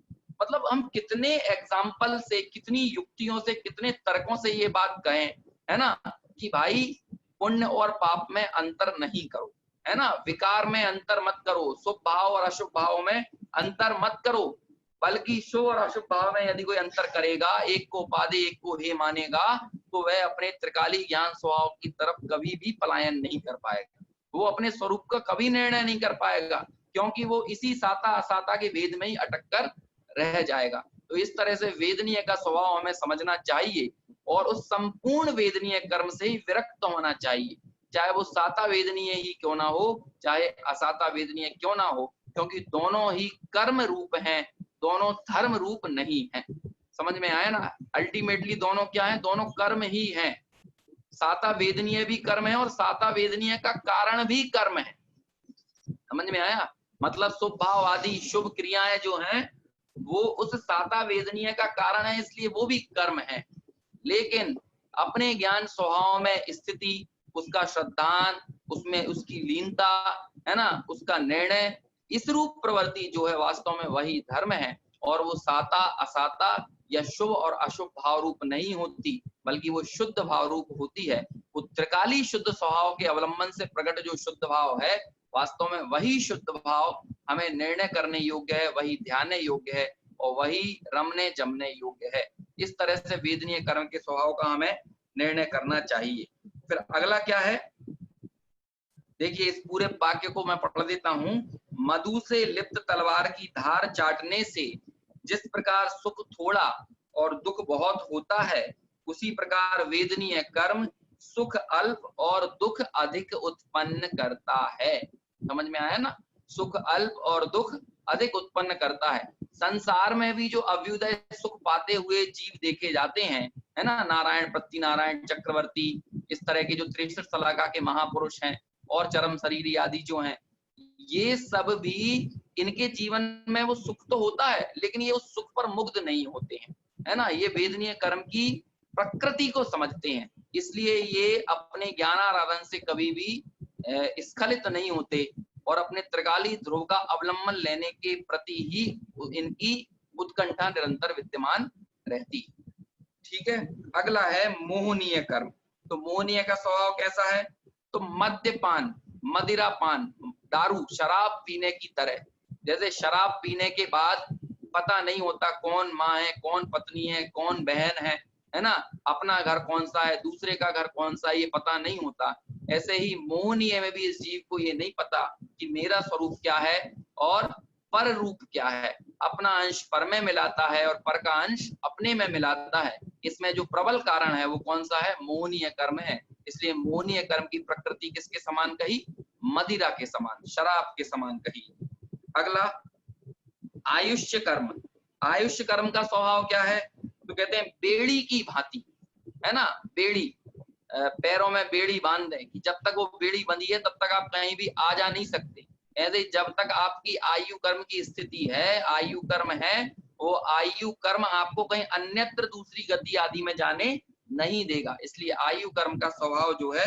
मतलब हम कितने एग्जाम्पल से, कितनी युक्तियों से, कितने तर्कों से ये बात कहें, है ना, कि भाई पुण्य और पाप में अंतर नहीं करो, है ना, विकार में अंतर मत करो, शुभ भाव और अशुभ भाव में अंतर मत करो, बल्कि शुभ और अशुभ भाव में यदि कोई अंतर करेगा, एक को उपाधि एक को हे मानेगा, तो वह अपने त्रिकाली ज्ञान स्वभाव की तरफ कभी भी पलायन नहीं कर पाएगा, वो अपने स्वरूप का कभी निर्णय नहीं कर पाएगा, क्योंकि वो इसी साता असाता के भेद में ही अटक कर रह जाएगा। तो इस तरह से वेदनीय का स्वभाव हमें समझना चाहिए और उस संपूर्ण वेदनीय कर्म से ही विरक्त होना चाहिए, चाहे वो साता वेदनीय ही क्यों ना हो, चाहे असाता वेदनीय क्यों ना हो, क्योंकि दोनों ही कर्म रूप हैं, दोनों धर्म रूप नहीं है। समझ में आया ना, अल्टीमेटली दोनों क्या है, दोनों कर्म ही हैं। साता वेदनीय भी कर्म है और साता वेदनीय का कारण भी कर्म है। समझ में आया, मतलब शुभ भाव आदि शुभ क्रियाएं जो हैं वो उस साता वेदनीय का कारण है, इसलिए वो भी कर्म है। लेकिन अपने ज्ञान स्वभाव में स्थिति, उसका श्रद्धान, उसमें उसकी लीनता, है ना, उसका निर्णय, इस रूप प्रवृत्ति जो है वास्तव में वही धर्म है। और वो साता असाता या शुभ और अशुभ भाव रूप नहीं होती, बल्कि वो शुद्ध भाव रूप होती है। वो त्रिकाली शुद्ध स्वभाव के अवलंबन से प्रकट जो शुद्ध भाव है, वास्तव में वही शुद्ध भाव हमें निर्णय करने योग्य है, वही ध्यान योग्य है और वही रमने जमने योग्य है। इस तरह से वेदनीय कर्म के स्वभाव का हमें निर्णय करना चाहिए। फिर अगला क्या है, देखिए इस पूरे वाक्य को मैं पढ़ देता हूं। मधु से लिप्त तलवार की धार चाटने से जिस प्रकार सुख थोड़ा और दुख बहुत होता है, उसी प्रकार वेदनीय कर्म सुख अल्प और दुख अधिक उत्पन्न करता है। समझ में आया ना, सुख अल्प और दुख अधिक उत्पन्न करता है। संसार में भी जो अभ्युदय सुख पाते हुए जीव देखे जाते हैं, है ना, नारायण, पृथ्वीनारायण, चक्रवर्ती, इस तरह के जो 63 शलाका के महापुरुष हैं और चरम शरीरी आदि जो हैं, ये सब भी इनके जीवन में वो सुख तो होता है, लेकिन ये उस सुख पर मुग्ध नहीं होते हैं, है ना, ये वेदनीय कर्म की प्रकृति को समझते हैं, इसलिए ये अपने ज्ञानाराधन से कभी भी स्खलित नहीं होते और अपने त्रिकाली ध्रुव का अवलंबन लेने के प्रति ही इनकी उत्कंठा निरंतर विद्यमान रहती। ठीक है, अगला है मोहनीय कर्म। तो मोहनीय का स्वभाव कैसा है, तो मद्यपान, मदिरापान, दारू, शराब पीने की तरह। जैसे शराब पीने के बाद पता नहीं होता कौन माँ है, कौन पत्नी है, कौन बहन है ना, अपना घर कौन सा है, दूसरे का घर कौन सा है, ये पता नहीं होता। ऐसे ही मोहनीय में भी इस जीव को ये नहीं पता कि मेरा स्वरूप क्या है और पर रूप क्या है। अपना अंश पर में मिलाता है और पर का अंश अपने में मिलाता है। इसमें जो प्रबल कारण है वो कौन सा है, मोहनीय कर्म है। इसलिए मोहनीय कर्म की प्रकृति किसके समान कही, मदिरा के समान, शराब के समान कही। अगला आयुष्य कर्म। आयुष्य कर्म का स्वभाव क्या है, तो कहते हैं बेड़ी की भांति, है ना, बेड़ी, पैरों में बेड़ी बांध दें कि जब तक वो बेड़ी बंधी है तब तक आप कहीं भी आ जा नहीं सकते। ऐसे जब तक आपकी आयु कर्म की स्थिति है, आयु कर्म है, वो आयु कर्म आपको कहीं अन्यत्र दूसरी गति आदि में जाने नहीं देगा। इसलिए आयु कर्म का स्वभाव जो है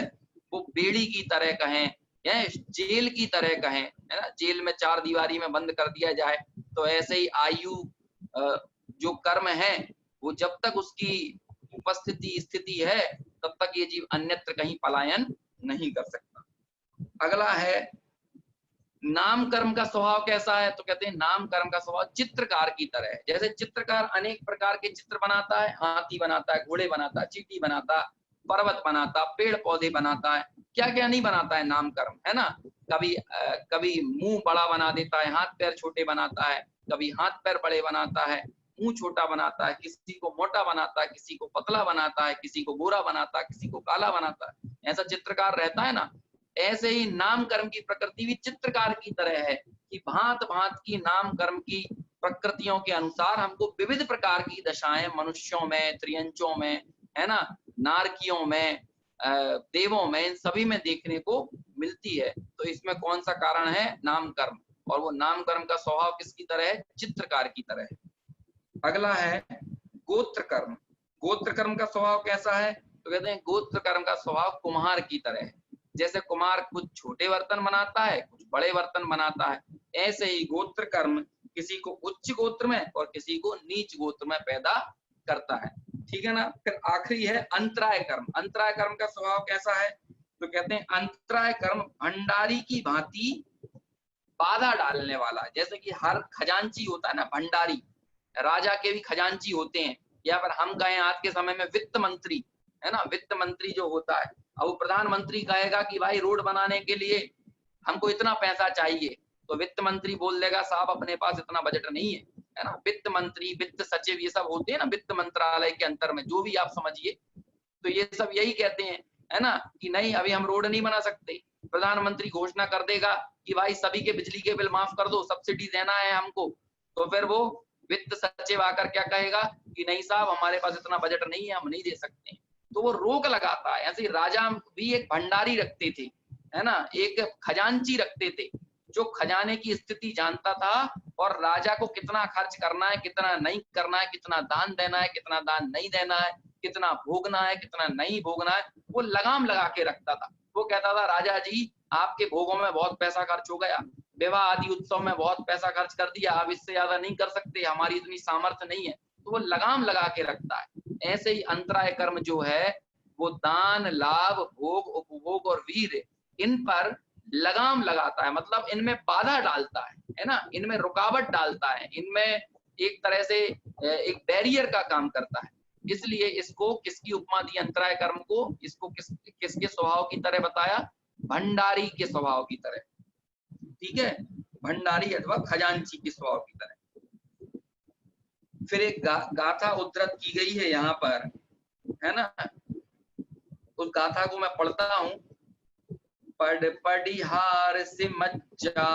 वो बेड़ी की तरह कहें या जेल की तरह कहें, है ना, जेल में चार दीवारी में बंद कर दिया जाए, तो ऐसे ही आयु जो कर्म है वो जब तक उसकी उपस्थिति स्थिति है तब तक ये जीव अन्यत्र कहीं पलायन नहीं कर सकता। अगला है नाम कर्म का स्वभाव कैसा है, तो कहते हैं नाम कर्म का स्वभाव चित्रकार की तरह है। जैसे चित्रकार अनेक प्रकार के चित्र बनाता है, हाथी बनाता है, घोड़े बनाता है, चींटी बनाता है, पर्वत बनाता, पेड़ पौधे बनाता है, क्या क्या नहीं बनाता है नाम कर्म, है ना। कभी मुंह बड़ा बना देता है, हाथ पैर छोटे बनाता है, कभी हाथ पैर बड़े बनाता है, मुंह छोटा बनाता है, किसी को मोटा बनाता है, किसी को पतला बनाता है, किसी को गोरा बनाता है, किसी को काला बनाता है, ऐसा चित्रकार रहता है ना। ऐसे ही नाम कर्म की प्रकृति भी चित्रकार की तरह है कि भांत भांत की नाम कर्म की प्रकृतियों के अनुसार हमको विविध प्रकार की दशाएं मनुष्यों में, त्रियंचों में, है ना, नारकियों में, देवों में, इन सभी में देखने को मिलती है। तो इसमें कौन सा कारण है, नाम कर्म, और वो नाम कर्म का स्वभाव किसकी तरह है, चित्रकार की तरह है। अगला है गोत्र कर्म। गोत्र कर्म का स्वभाव कैसा है, तो कहते हैं गोत्र कर्म का स्वभाव कुम्हार की तरह है। जैसे कुम्हार कुछ छोटे बर्तन बनाता है, कुछ बड़े बर्तन बनाता है, ऐसे ही गोत्र कर्म किसी को उच्च गोत्र में और किसी को नीच गोत्र में पैदा करता है, ठीक है ना। फिर आखिरी है अंतराय कर्म। अंतराय कर्म का स्वभाव कैसा है, तो कहते हैं अंतराय कर्म भंडारी की भांति बाधा डालने वाला। जैसे कि हर खजांची होता है ना, भंडारी, राजा के भी खजांची होते हैं, या फिर हम कहें आज के समय में वित्त मंत्री, है ना, वित्त मंत्री जो होता है, अब वो प्रधानमंत्री कहेगा कि भाई रोड बनाने के लिए हमको इतना पैसा चाहिए, तो वित्त मंत्री बोल देगा साहब अपने पास इतना बजट नहीं है ना। वित्त मंत्री, वित्त सचिव, ये सब होते हैं ना वित्त मंत्रालय के अंतर में, जो भी आप समझिए, तो ये सब यही कहते हैं, है ना, कि नहीं अभी हम रोड नहीं बना सकते। प्रधानमंत्री घोषणा कर देगा कि भाई सभी के बिजली के बिल माफ कर दो, सब्सिडी देना है हमको, तो फिर वो वित्त सचिव आकर क्या कहेगा कि नहीं साहब हमारे पास इतना बजट नहीं है, हम नहीं दे सकते, तो वो रोक लगाता है। ऐसे राजा भी एक भंडारी रखते थे, है ना, एक खजांची रखते थे, जो खजाने की स्थिति जानता था और राजा को कितना खर्च करना है, कितना नहीं करना है, कितना दान देना है, कितना दान नहीं देना है, कितना भोगना है, कितना नहीं भोगना है, वो लगाम लगा के रखता था। वो कहता था राजा जी आपके भोगों में बहुत पैसा खर्च हो गया, विवाह आदि उत्सव में बहुत पैसा खर्च कर दिया, आप इससे ज्यादा नहीं कर सकते, हमारी इतनी सामर्थ्य नहीं है, तो वो लगाम लगा के रखता है। ऐसे ही अंतराय कर्म जो है वो दान, लाभ, भोग, उपभोग और वीर, इन पर लगाम लगाता है, मतलब इनमें बाधा डालता है ना, इनमें रुकावट डालता है, इनमें एक तरह से एक बैरियर का काम करता है। इसलिए इसको किसकी उपमा दी अंतराय कर्म को, इसको किसके स्वभाव की तरह बताया, भंडारी के स्वभाव की तरह, ठीक है, भंडारी अथवा खजांची के स्वभाव की तरह। फिर एक गाथा उद्धृत की गई है यहाँ पर, है ना, उस गाथा को मैं पढ़ता हूं। पढ़ पढ़िहार से मज्जा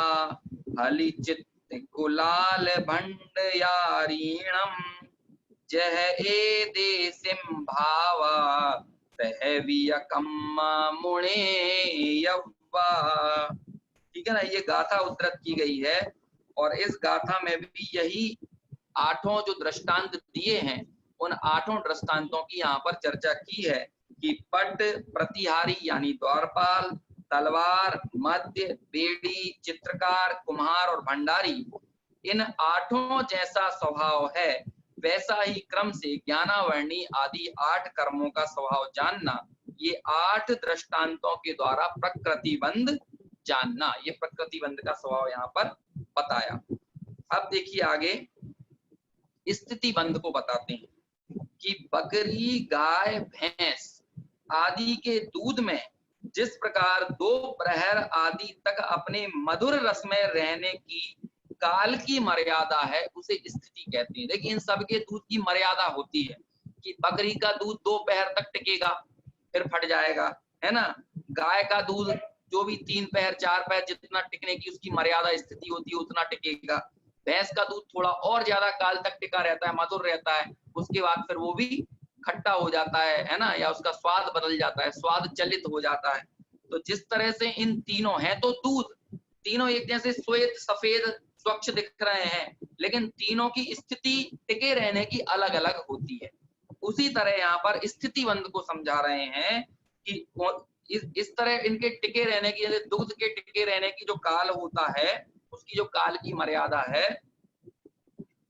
हलि चित्त कुलाल भंडयारीणम जह ए देसिम भावा सहवियकम्मा मुणे यव्वा। ठीक है ना, ये गाथा उद्धृत की गई है, और इस गाथा में भी यही 8 जो दृष्टांत दिए हैं, उन 8 दृष्टांतों की यहाँ पर चर्चा की है कि पट, प्रतिहारी यानी द्वारपाल, तलवार, मध्य, बेड़ी, चित्रकार, कुम्हार और भंडारी, इन 8 जैसा स्वभाव है, वैसा ही क्रम से ज्ञानावर्णी आदि 8 कर्मों का स्वभाव जानना, ये 8 दृष्टांतों के द्वारा प्रकृतिबंध जानना, ये प्रकृतिबंध का स्वभाव यहाँ पर बताया। अब देखिए आगे स्थिति बंध को बताते हैं कि बकरी, गाय, भैंस आदि के दूध में जिस प्रकार 2 प्रहर आदि तक अपने मधुर रस में रहने की काल की मर्यादा है, उसे स्थिति कहते हैं। देखिए इन सबके दूध की मर्यादा होती है कि बकरी का दूध 2 पहर तक टिकेगा, फिर फट जाएगा, है ना। गाय का दूध जो भी 3 पहर 4 पहर जितना टिकने की उसकी मर्यादा स्थिति होती है उतना टिकेगा। भैंस का दूध थोड़ा और ज्यादा काल तक टिका रहता है, मधुर रहता है, उसके बाद फिर वो भी खट्टा हो जाता है ना, या उसका स्वाद बदल जाता है, स्वाद चलित हो जाता है। तो जिस तरह से इन तीनों है, तो दूध तीनों एक जैसे श्वेत, सफेद, स्वच्छ दिख रहे हैं, लेकिन तीनों की स्थिति टिके रहने की अलग अलग होती है। उसी तरह यहाँ पर स्थितिबंध को समझा रहे हैं कि इस तरह इनके टिके रहने की, जैसे दूध के टिके रहने की जो काल होता है, उसकी जो काल की मर्यादा है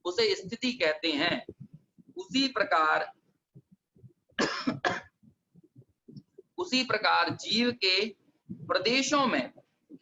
उसे स्थिति कहते हैं। उसी प्रकार जीव के प्रदेशों में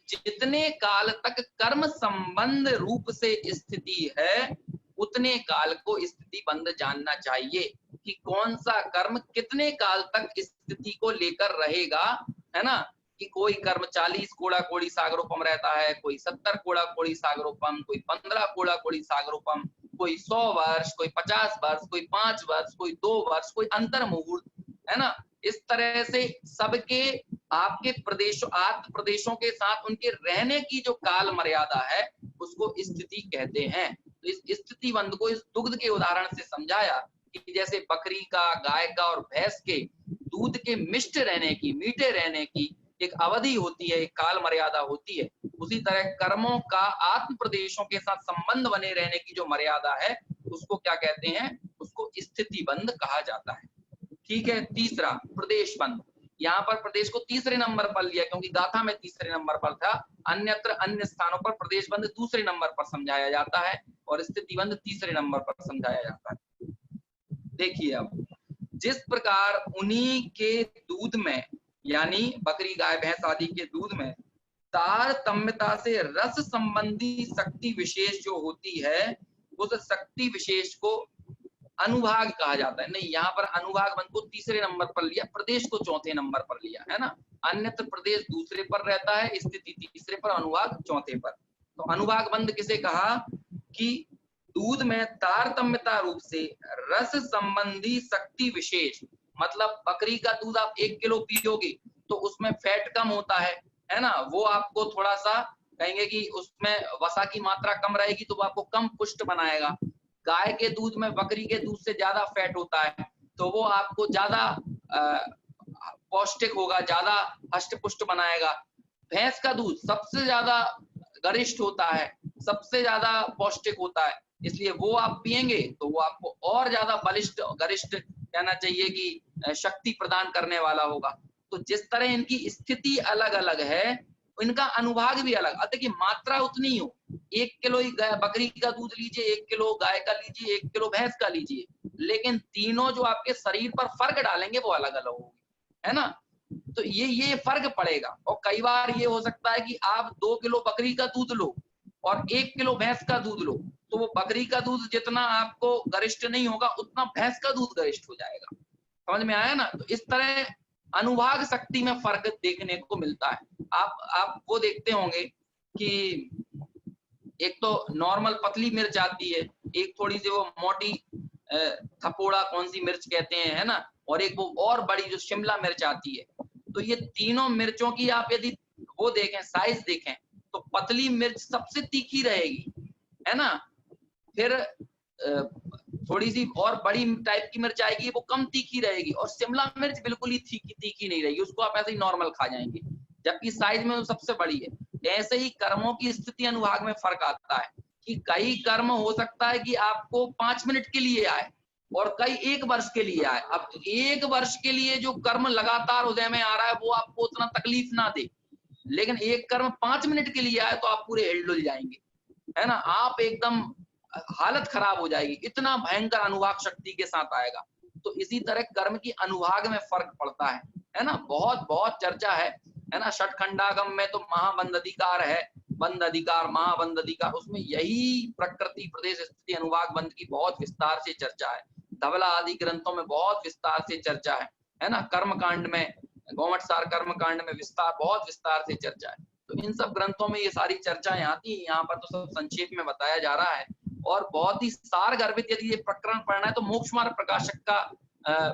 जितने काल तक कर्म संबंध रूप से स्थिति है, उतने काल को स्थिति बंद जानना चाहिए कि कौन सा कर्म कितने काल तक स्थिति को लेकर रहेगा, है ना। कि कोई कर्म 40 कोड़ा कोड़ी सागरोपम रहता है, कोई 70 कोड़ा कोड़ी सागरोपम, कोई 15 कोड़ा कोड़ी सागरोपम, कोई 100 वर्ष, कोई 50 वर्ष, कोई 5 वर्ष, कोई 2 वर्ष, कोई अंतर मुहूर्त, है ना। इस तरह से सबके आपके आत्म प्रदेशों के साथ उनके रहने की जो काल मर्यादा है उसको स्थिति कहते हैं। तो इस स्थिति बंध को इस दुग्ध के उदाहरण से समझाया कि जैसे बकरी का, गाय का और भैंस के दूध के मिष्ट रहने की, मीठे रहने की एक अवधि होती है, एक काल मर्यादा होती है, उसी तरह कर्मों का आत्म प्रदेशों के साथ संबंध बने रहने की जो मर्यादा है उसको क्या कहते हैं, उसको स्थिति बंध कहा जाता है। ठीक है। तीसरा प्रदेश बंध, यहाँ पर प्रदेश को तीसरे नंबर पर लिया क्योंकि गाथा में तीसरे नंबर पर था, अन्यत्र अन्य स्थानों पर प्रदेश बंध दूसरे नंबर पर समझाया जाता है और स्थिति बंध तीसरे नंबर पर समझाया जाता है। देखिए अब, जिस प्रकार उन्हीं के दूध में, यानी बकरी गाय भैंस आदि के दूध में तारतम्यता से रस संबंधी शक्ति विशेष जो होती है, उस शक्ति विशेष को अनुभाग कहा जाता है। नहीं, यहाँ पर अनुभाग बंध को तीसरे नंबर पर लिया, प्रदेश को चौथे नंबर पर लिया, है ना। अन्यत्र प्रदेश दूसरे पर रहता है, स्थिति तीसरे पर, अनुभाग चौथे पर। तो अनुभाग बंध किसे कहा कि दूध में तारतम्यता रूप से रस संबंधी शक्ति विशेष, मतलब बकरी का दूध आप 1 किलो पियोगे तो उसमें फैट कम होता है ना, वो आपको थोड़ा सा कहेंगे कि उसमें वसा की मात्रा कम रहेगी तो वो आपको कम पुष्ट बनाएगा। गाय के दूध में बकरी के दूध से ज्यादा फैट होता है तो वो आपको ज्यादा पौष्टिक होगा, ज्यादा हष्ट पुष्ट बनाएगा। भैंस का दूध सबसे ज्यादा गरिष्ठ होता है, सबसे ज्यादा पौष्टिक होता है, इसलिए वो आप पिएंगे तो वो आपको और ज्यादा बलिष्ठ, गरिष्ठ कहना चाहिए कि शक्ति प्रदान करने वाला होगा। तो जिस तरह इनकी स्थिति अलग अलग है, इनका अनुभाग भी अलग, देखिए मात्रा उतनी हो, 1 किलो ही बकरी का दूध लीजिए, 1 किलो गाय का लीजिए, 1 किलो भैंस का लीजिए, लेकिन तीनों जो आपके शरीर पर फर्क डालेंगे वो अलग अलग होगी, है ना। तो ये फर्क पड़ेगा। और कई बार ये हो सकता है कि आप 2 किलो बकरी का दूध लो और 1 किलो भैंस का दूध लो, तो वो बकरी का दूध जितना आपको गरिष्ठ नहीं होगा उतना भैंस का दूध गरिष्ठ हो जाएगा। समझ में आया ना। तो इस तरह अनुभाग शक्ति में फर्क देखने को मिलता है। आप वो देखते होंगे कि एक तो नॉर्मल पतली मिर्च आती है, एक थोड़ी सी वो मोटी थपोड़ा कौन सी मिर्च कहते हैं, है ना, और एक वो और बड़ी जो शिमला मिर्च आती है। तो ये तीनों मिर्चों की आप यदि वो देखें, साइज देखें, तो पतली मिर्च सबसे तीखी रहेगी, है ना। फिर थोड़ी सी और बड़ी टाइप की मिर्च आएगी, वो कम तीखी रहेगी, और शिमला मिर्च बिल्कुल ही तीखी नहीं रहेगी, उसको आप ऐसे ही नॉर्मल खा जाएंगे, जबकि साइज में वो सबसे बड़ी है। ऐसे ही कर्मों की स्थिति अनुभाग में फर्क आता है कि कई कर्म हो सकता है कि आपको 5 मिनट के लिए आए और कई 1 वर्ष के लिए आए। अब 1 वर्ष के लिए जो कर्म लगातार हृदय में आ रहा है वो आपको उतना तकलीफ ना दे, लेकिन एक कर्म 5 मिनट के लिए आए तो आप पूरे हिलडुल जाएंगे, है ना, आप एकदम हालत खराब हो जाएगी, इतना भयंकर अनुभाग शक्ति के साथ आएगा। तो इसी तरह कर्म की अनुभाग में फर्क पड़ता है ना। बहुत बहुत चर्चा है ना। षटखंडागम में तो महाबंध अधिकार है, बंध अधिकार, महाबंध अधिकार, उसमें यही प्रकृति प्रदेश स्थिति अनुभाग बंध की बहुत विस्तार से चर्चा है। धवला आदि ग्रंथों में बहुत विस्तार से चर्चा है ना। कर्म कांड में, गोमट सार कर्म कांड में बहुत विस्तार से चर्चा है। तो इन सब ग्रंथों में ये सारी चर्चाएं आती हैं, यहाँ पर तो सब संक्षेप में बताया जा रहा है। और बहुत ही सार गर्भित यदि ये प्रकरण पढ़ना है तो मोक्ष मार्ग प्रकाशक का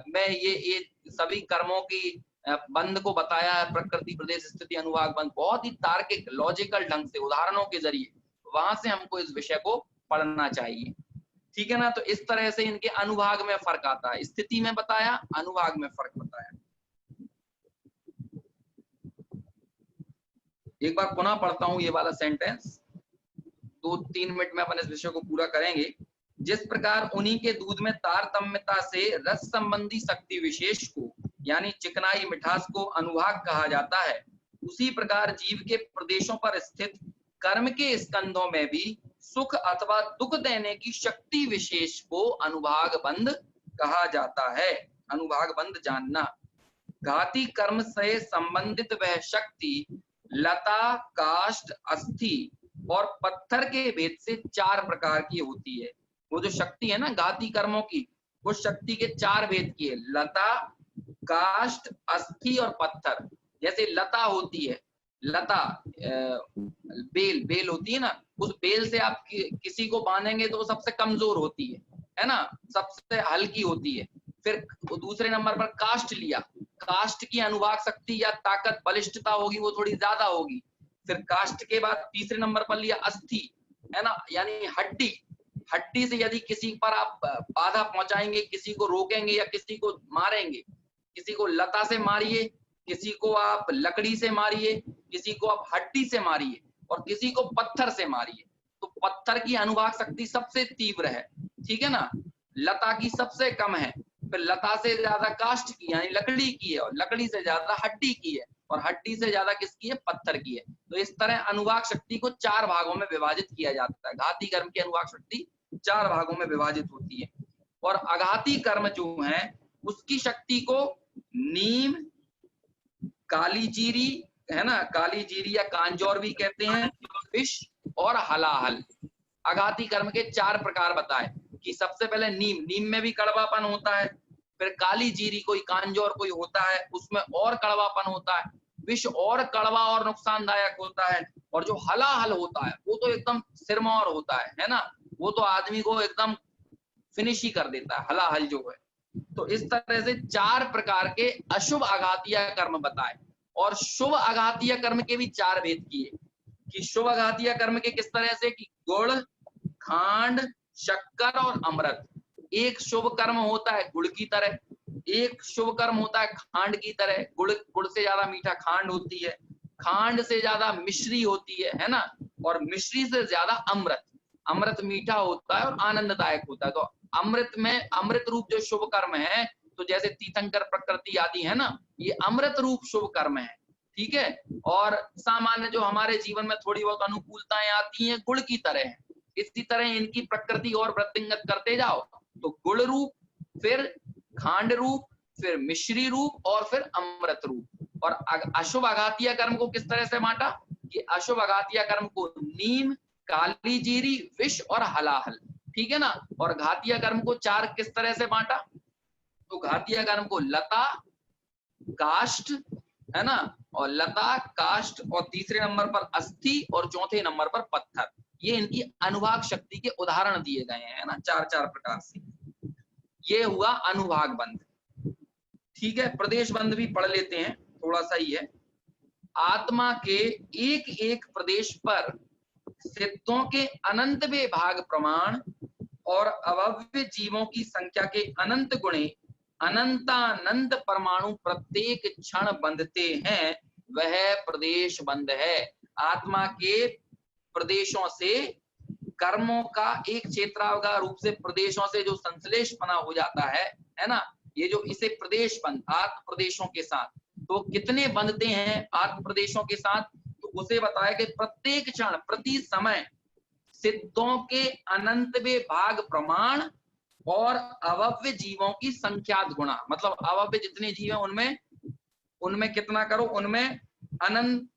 में ये सभी कर्मों की बंध को बताया है, प्रकृति प्रदेश स्थिति अनुभाग बंध, बहुत ही तार्किक लॉजिकल ढंग से उदाहरणों के जरिए, वहां से हमको इस विषय को पढ़ना चाहिए। ठीक है ना। तो इस तरह से इनके अनुभाग में फर्क आता है, स्थिति में बताया, अनुभाग में फर्क बताया। एक बार पुनः पढ़ता हूं ये वाला सेंटेंस, 2-3 मिनट में अपन इस विषय को पूरा करेंगे। जिस प्रकार उन्हीं के दूध में तारतम्यता से रस संबंधी शक्ति विशेष को, यानी चिकनाई मिठास को अनुभाग कहा जाता है, उसी प्रकार जीव के प्रदेशों पर स्थित कर्म के स्कंधों में भी सुख अथवा दुख देने की शक्ति विशेष को अनुभाग बंध कहा जाता है। अनुभाग बंध जानना, घाती कर्म से संबंधित वह शक्ति लता, काष्ठ, अस्थि और पत्थर के भेद से 4 प्रकार की होती है। वो जो शक्ति है ना घाती कर्मों की, वो शक्ति के 4 भेद की है, लता, काष्ठ, अस्थि और पत्थर। जैसे लता होती है, लता बेल होती है ना, उस बेल से आप किसी को बांधेंगे तो वो सबसे कमजोर होती है ना, सबसे हल्की होती है। फिर दूसरे नंबर पर काष्ठ लिया, काष्ठ की अनुभाग शक्ति या ताकत, बलिष्ठता होगी वो थोड़ी ज्यादा होगी। फिर काष्ठ के बाद तीसरे नंबर पर लिया अस्थि, है ना, यानी हड्डी। हड्डी से यदि किसी पर आप बाधा पहुंचाएंगे, किसी को रोकेंगे या किसी को मारेंगे, किसी को लता से मारिए, किसी को आप लकड़ी से मारिए, किसी को आप हड्डी से मारिए और किसी को पत्थर से मारिए, तो पत्थर की अनुभाग शक्ति सबसे तीव्र है, ठीक है ना, लता की सबसे कम है, फिर लता से ज्यादा काष्ठ की यानी लकड़ी की है, और लकड़ी से ज्यादा हड्डी की है, और हड्डी से ज्यादा किसकी है, पत्थर की है। तो इस तरह अनुभाग शक्ति को 4 भागों में विभाजित किया जाता है। घाती कर्म की अनुभाग शक्ति 4 भागों में विभाजित होती है। और अघाती कर्म जो है उसकी शक्ति को नीम, काली जीरी, है ना, काली जीरी या कांजौर भी कहते हैं, विष और हलाहल। अघाती कर्म के 4 प्रकार बताए कि सबसे पहले नीम में भी कड़वापन होता है, फिर काली जीरी कोई कांजौर कोई होता है उसमें और कड़वापन होता है, विष और कड़वा और नुकसानदायक होता है, और जो हलाहल होता है वो तो एकदम सिरमौर होता है ना, वो तो आदमी को एकदम फिनिश ही कर देता है, हलाहल जो है। तो इस तरह से 4 प्रकार के अशुभ आघातीय कर्म बताए, और शुभ आघातीय कर्म के भी 4 भेद किए कि शुभ आघातीय कर्म के किस तरह से कि गुड़, खांड, शक्कर और अमृत। एक शुभ कर्म होता है गुड़ की तरह, एक शुभ कर्म होता है खांड की तरह। गुड़ से ज्यादा मीठा खांड होती है, खांड से ज्यादा मिश्री होती है ना, और मिश्री से ज्यादा अमृत। अमृत मीठा होता है और आनंददायक होता है। तो अमृत में अमृत रूप जो शुभ कर्म है, तो जैसे तीर्थंकर प्रकृति आदि है ना, ये अमृत रूप शुभ कर्म है, ठीक है। और सामान्य जो हमारे जीवन में थोड़ी बहुत अनुकूलताएं आती हैं गुड़ की तरह है, इसी तरह इनकी प्रकृति और वृद्धिंगत करते जाओ तो गुड़ रूप, फिर खांड रूप, फिर मिश्री रूप और फिर अमृत रूप। और अशुभ आघातीय कर्म को किस तरह से बांटा कि अशुभ आघातीय कर्म को नीम, काली जीरी, विष और हलाहल, ठीक है ना। और घातीय कर्म को 4 किस तरह से बांटा, तो घातीय कर्म को लता, काष्ठ, है ना, और लता, काष्ठ, और तीसरे नंबर पर अस्थि और चौथे नंबर पर पत्थर। ये इनकी अनुभाग शक्ति के उदाहरण दिए गए हैं ना, 4 प्रकार से। ये हुआ अनुभाग बंध, ठीक है। प्रदेश बंध भी पढ़ लेते हैं, थोड़ा सा ही है। आत्मा के एक एक प्रदेश पर सिद्धों के अनंत विभाग प्रमाण और अभव्य जीवों की संख्या के अनंत गुणे अनंतानंत परमाणु प्रत्येक क्षण बंधते हैं, वह प्रदेश बंध है। आत्मा के प्रदेशों से कर्मों का एक क्षेत्रावगाह रूप से प्रदेशों से जो संश्लेषपना हो जाता है ना, ये जो इसे प्रदेश बंध आत्म प्रदेशों के साथ, तो कितने बंधते हैं आत्म प्रदेशों के साथ, तो उसे बताया कि प्रत्येक क्षण प्रति समय सिद्धों के अनंत विभाग प्रमाण और अभव्य जीवों की संख्यात गुणा, मतलब अभव्य जितने जीव हैं उनमें कितना करो, उनमें अनंत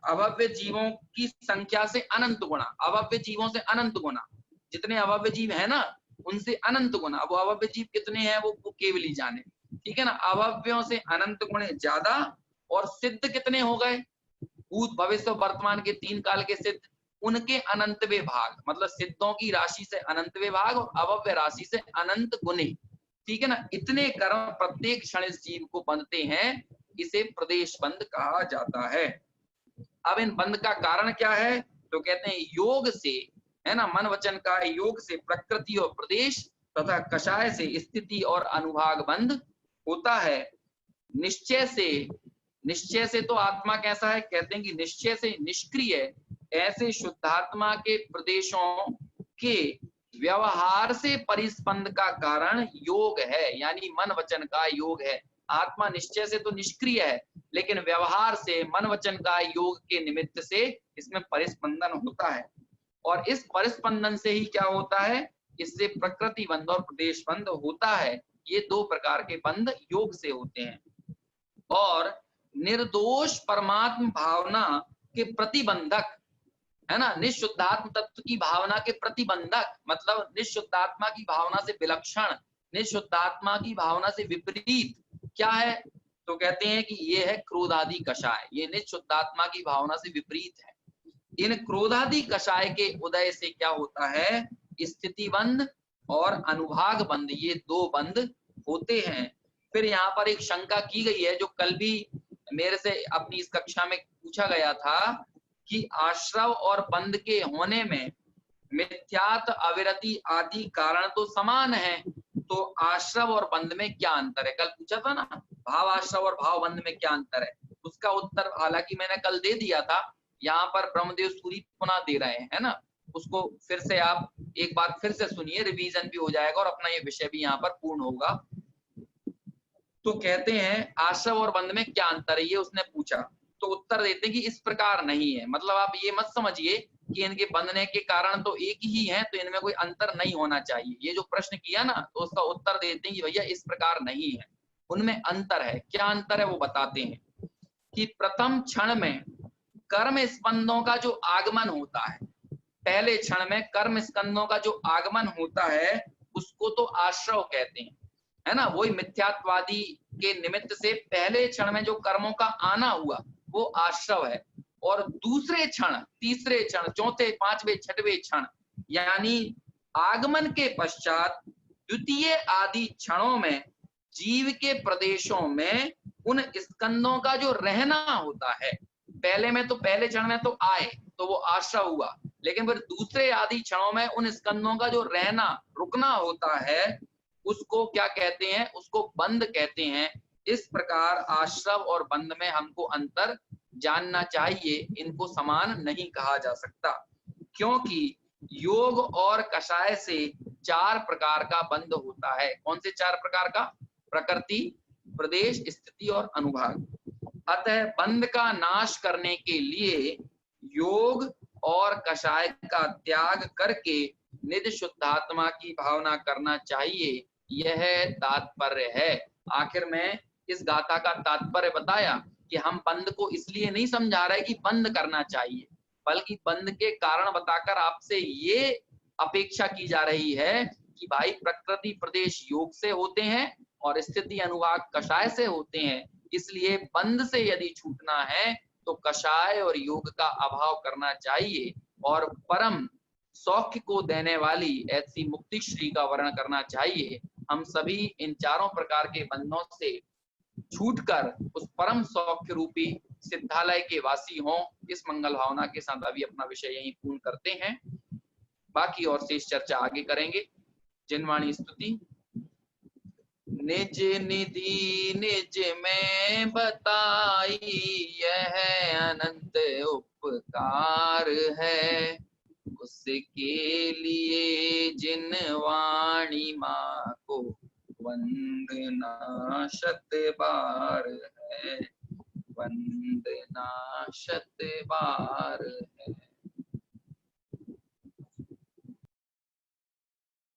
अभव्य जीवों की संख्या से अनंत गुणा, अभव्य जीवों से अनंत गुणा, जितने अभव्य जीव है ना उनसे अनंत गुणा। अब अभव्य जीव कितने हैं वो केवल ही जाने, ठीक है ना। अभव्यों से अनंत गुणे ज्यादा, और सिद्ध कितने हो गए, भूत भविष्य वर्तमान के 3 काल के सिद्ध, उनके अनंत विभाग, मतलब सिद्धों की राशि से अनंत विभाग और अभव्य राशि से अनंत गुणे, ठीक है ना। इतने कर्म प्रत्येक क्षण इस जीव को बंधते हैं, इसे प्रदेश बंध कहा जाता है। अब इन बंध का कारण क्या है, तो कहते हैं योग से, है ना, मन वचन का योग से प्रकृति और प्रदेश तथा कषाय से स्थिति और अनुभाग बंध होता है। निश्चय से तो आत्मा कैसा है, कहते हैं कि निश्चय से निष्क्रिय ऐसे शुद्धात्मा के प्रदेशों के व्यवहार से परिस्पंद का कारण योग है, यानी मन वचन का योग है। आत्मा निश्चय से तो निष्क्रिय है, लेकिन व्यवहार से मन वचन का योग के निमित्त से इसमें परिस्पंदन होता है, और इस परिस्पंदन से ही क्या होता है, इससे प्रकृति बंध और प्रदेश बंध होता है। ये दो प्रकार के बंध योग से होते हैं। और निर्दोष परमात्म भावना के प्रतिबंधक, है ना, निशुद्धात्म तत्व की भावना के प्रतिबंधक, मतलब निशुद्धात्मा की भावना से विलक्षण, निशुद्धात्मा की भावना से विपरीत क्या है, तो कहते हैं कि ये है क्रोधादि कषाय, ये निशुद्धात्मा की भावना से विपरीत है। इन क्रोधादि कषाय के उदय से क्या होता है, स्थिति बंध और अनुभाग बंध, ये दो बंध होते हैं। फिर यहाँ पर एक शंका की गई है जो कल भी मेरे से अपनी इस कक्षा में पूछा गया था कि आश्रव और बंध के होने में मिथ्यात अविरति आदि कारण तो समान है, तो आश्रव और बंध में क्या अंतर है, कल पूछा था ना, भाव आश्रव और भाव बंध में क्या अंतर है, उसका उत्तर हालांकि मैंने कल दे दिया था, यहाँ पर ब्रह्मदेव सूरी पुनः दे रहे हैं, है ना, उसको फिर से आप एक बार फिर से सुनिए, रिवीजन भी हो जाएगा और अपना ये विषय भी यहाँ पर पूर्ण होगा। तो कहते हैं आश्रव और बंध में क्या अंतर है, ये उसने पूछा, तो उत्तर देते हैं कि इस प्रकार नहीं है, मतलब आप ये मत समझिए कि इनके बंधने के कारण तो एक ही हैं, तो इनमें कोई अंतर नहीं होना चाहिए, ये जो प्रश्न किया ना, तो उसका उत्तर देते हैं कि भैया इस प्रकार नहीं है, उनमें अंतर है। क्या अंतर है वो बताते हैं कि प्रथम क्षण में कर्म स्पंदों का जो आगमन होता है, पहले क्षण में कर्म स्कंदों का जो आगमन होता है उसको तो आश्रव कहते हैं, है ना, वही मिथ्यात्वादी के निमित्त से पहले क्षण में जो कर्मों का आना हुआ वो आश्रव है। और दूसरे क्षण, तीसरे क्षण, चौथे, पांचवें, छठवें क्षण, यानी आगमन के पश्चात द्वितीय आदि क्षणों में जीव के प्रदेशों में उन स्कंदों का जो रहना होता है, पहले में तो पहले क्षण में तो आए तो वो आश्रव हुआ, लेकिन फिर दूसरे आदि क्षणों में उन स्कंदों का जो रहना रुकना होता है उसको क्या कहते हैं, उसको बंध कहते हैं। इस प्रकार आश्रव और बंध में हमको अंतर जानना चाहिए, इनको समान नहीं कहा जा सकता, क्योंकि योग और कषाय से चार प्रकार का बंध होता है। कौन से चार प्रकार का, प्रकृति, प्रदेश, स्थिति और अनुभाग। अतः बंध का नाश करने के लिए योग और कषाय का त्याग करके निज शुद्धात्मा की भावना करना चाहिए, यह तात्पर्य है। आखिर में इस गाथा का तात्पर्य बताया कि हम बंध को इसलिए नहीं समझा रहे कि बंद करना चाहिए, बल्कि बंध के कारण बताकर आपसे ये अपेक्षा की जा रही है कि भाई प्रकृति प्रदेश योग से होते हैं और स्थिति अनुभाग कषाय से होते हैं, इसलिए बंध से यदि छूटना है तो कषाय और योग का अभाव करना चाहिए और परम सौख्य को देने वाली ऐसी मुक्ति श्री का वर्ण करना चाहिए। हम सभी इन चारों प्रकार के बंधनों से छूटकर उस परम सौख्य रूपी सिद्धालय के वासी हों, इस मंगल भावना के साथ अभी अपना विषय यहीं पूर्ण करते हैं, बाकी और शेष चर्चा आगे करेंगे। जिनवाणी स्तुति। निज निधि निज में बताई, यह अनंत उपकार है, उसके लिए जिन वाणी माँ को वंदना शत बार है, वंदना शत बार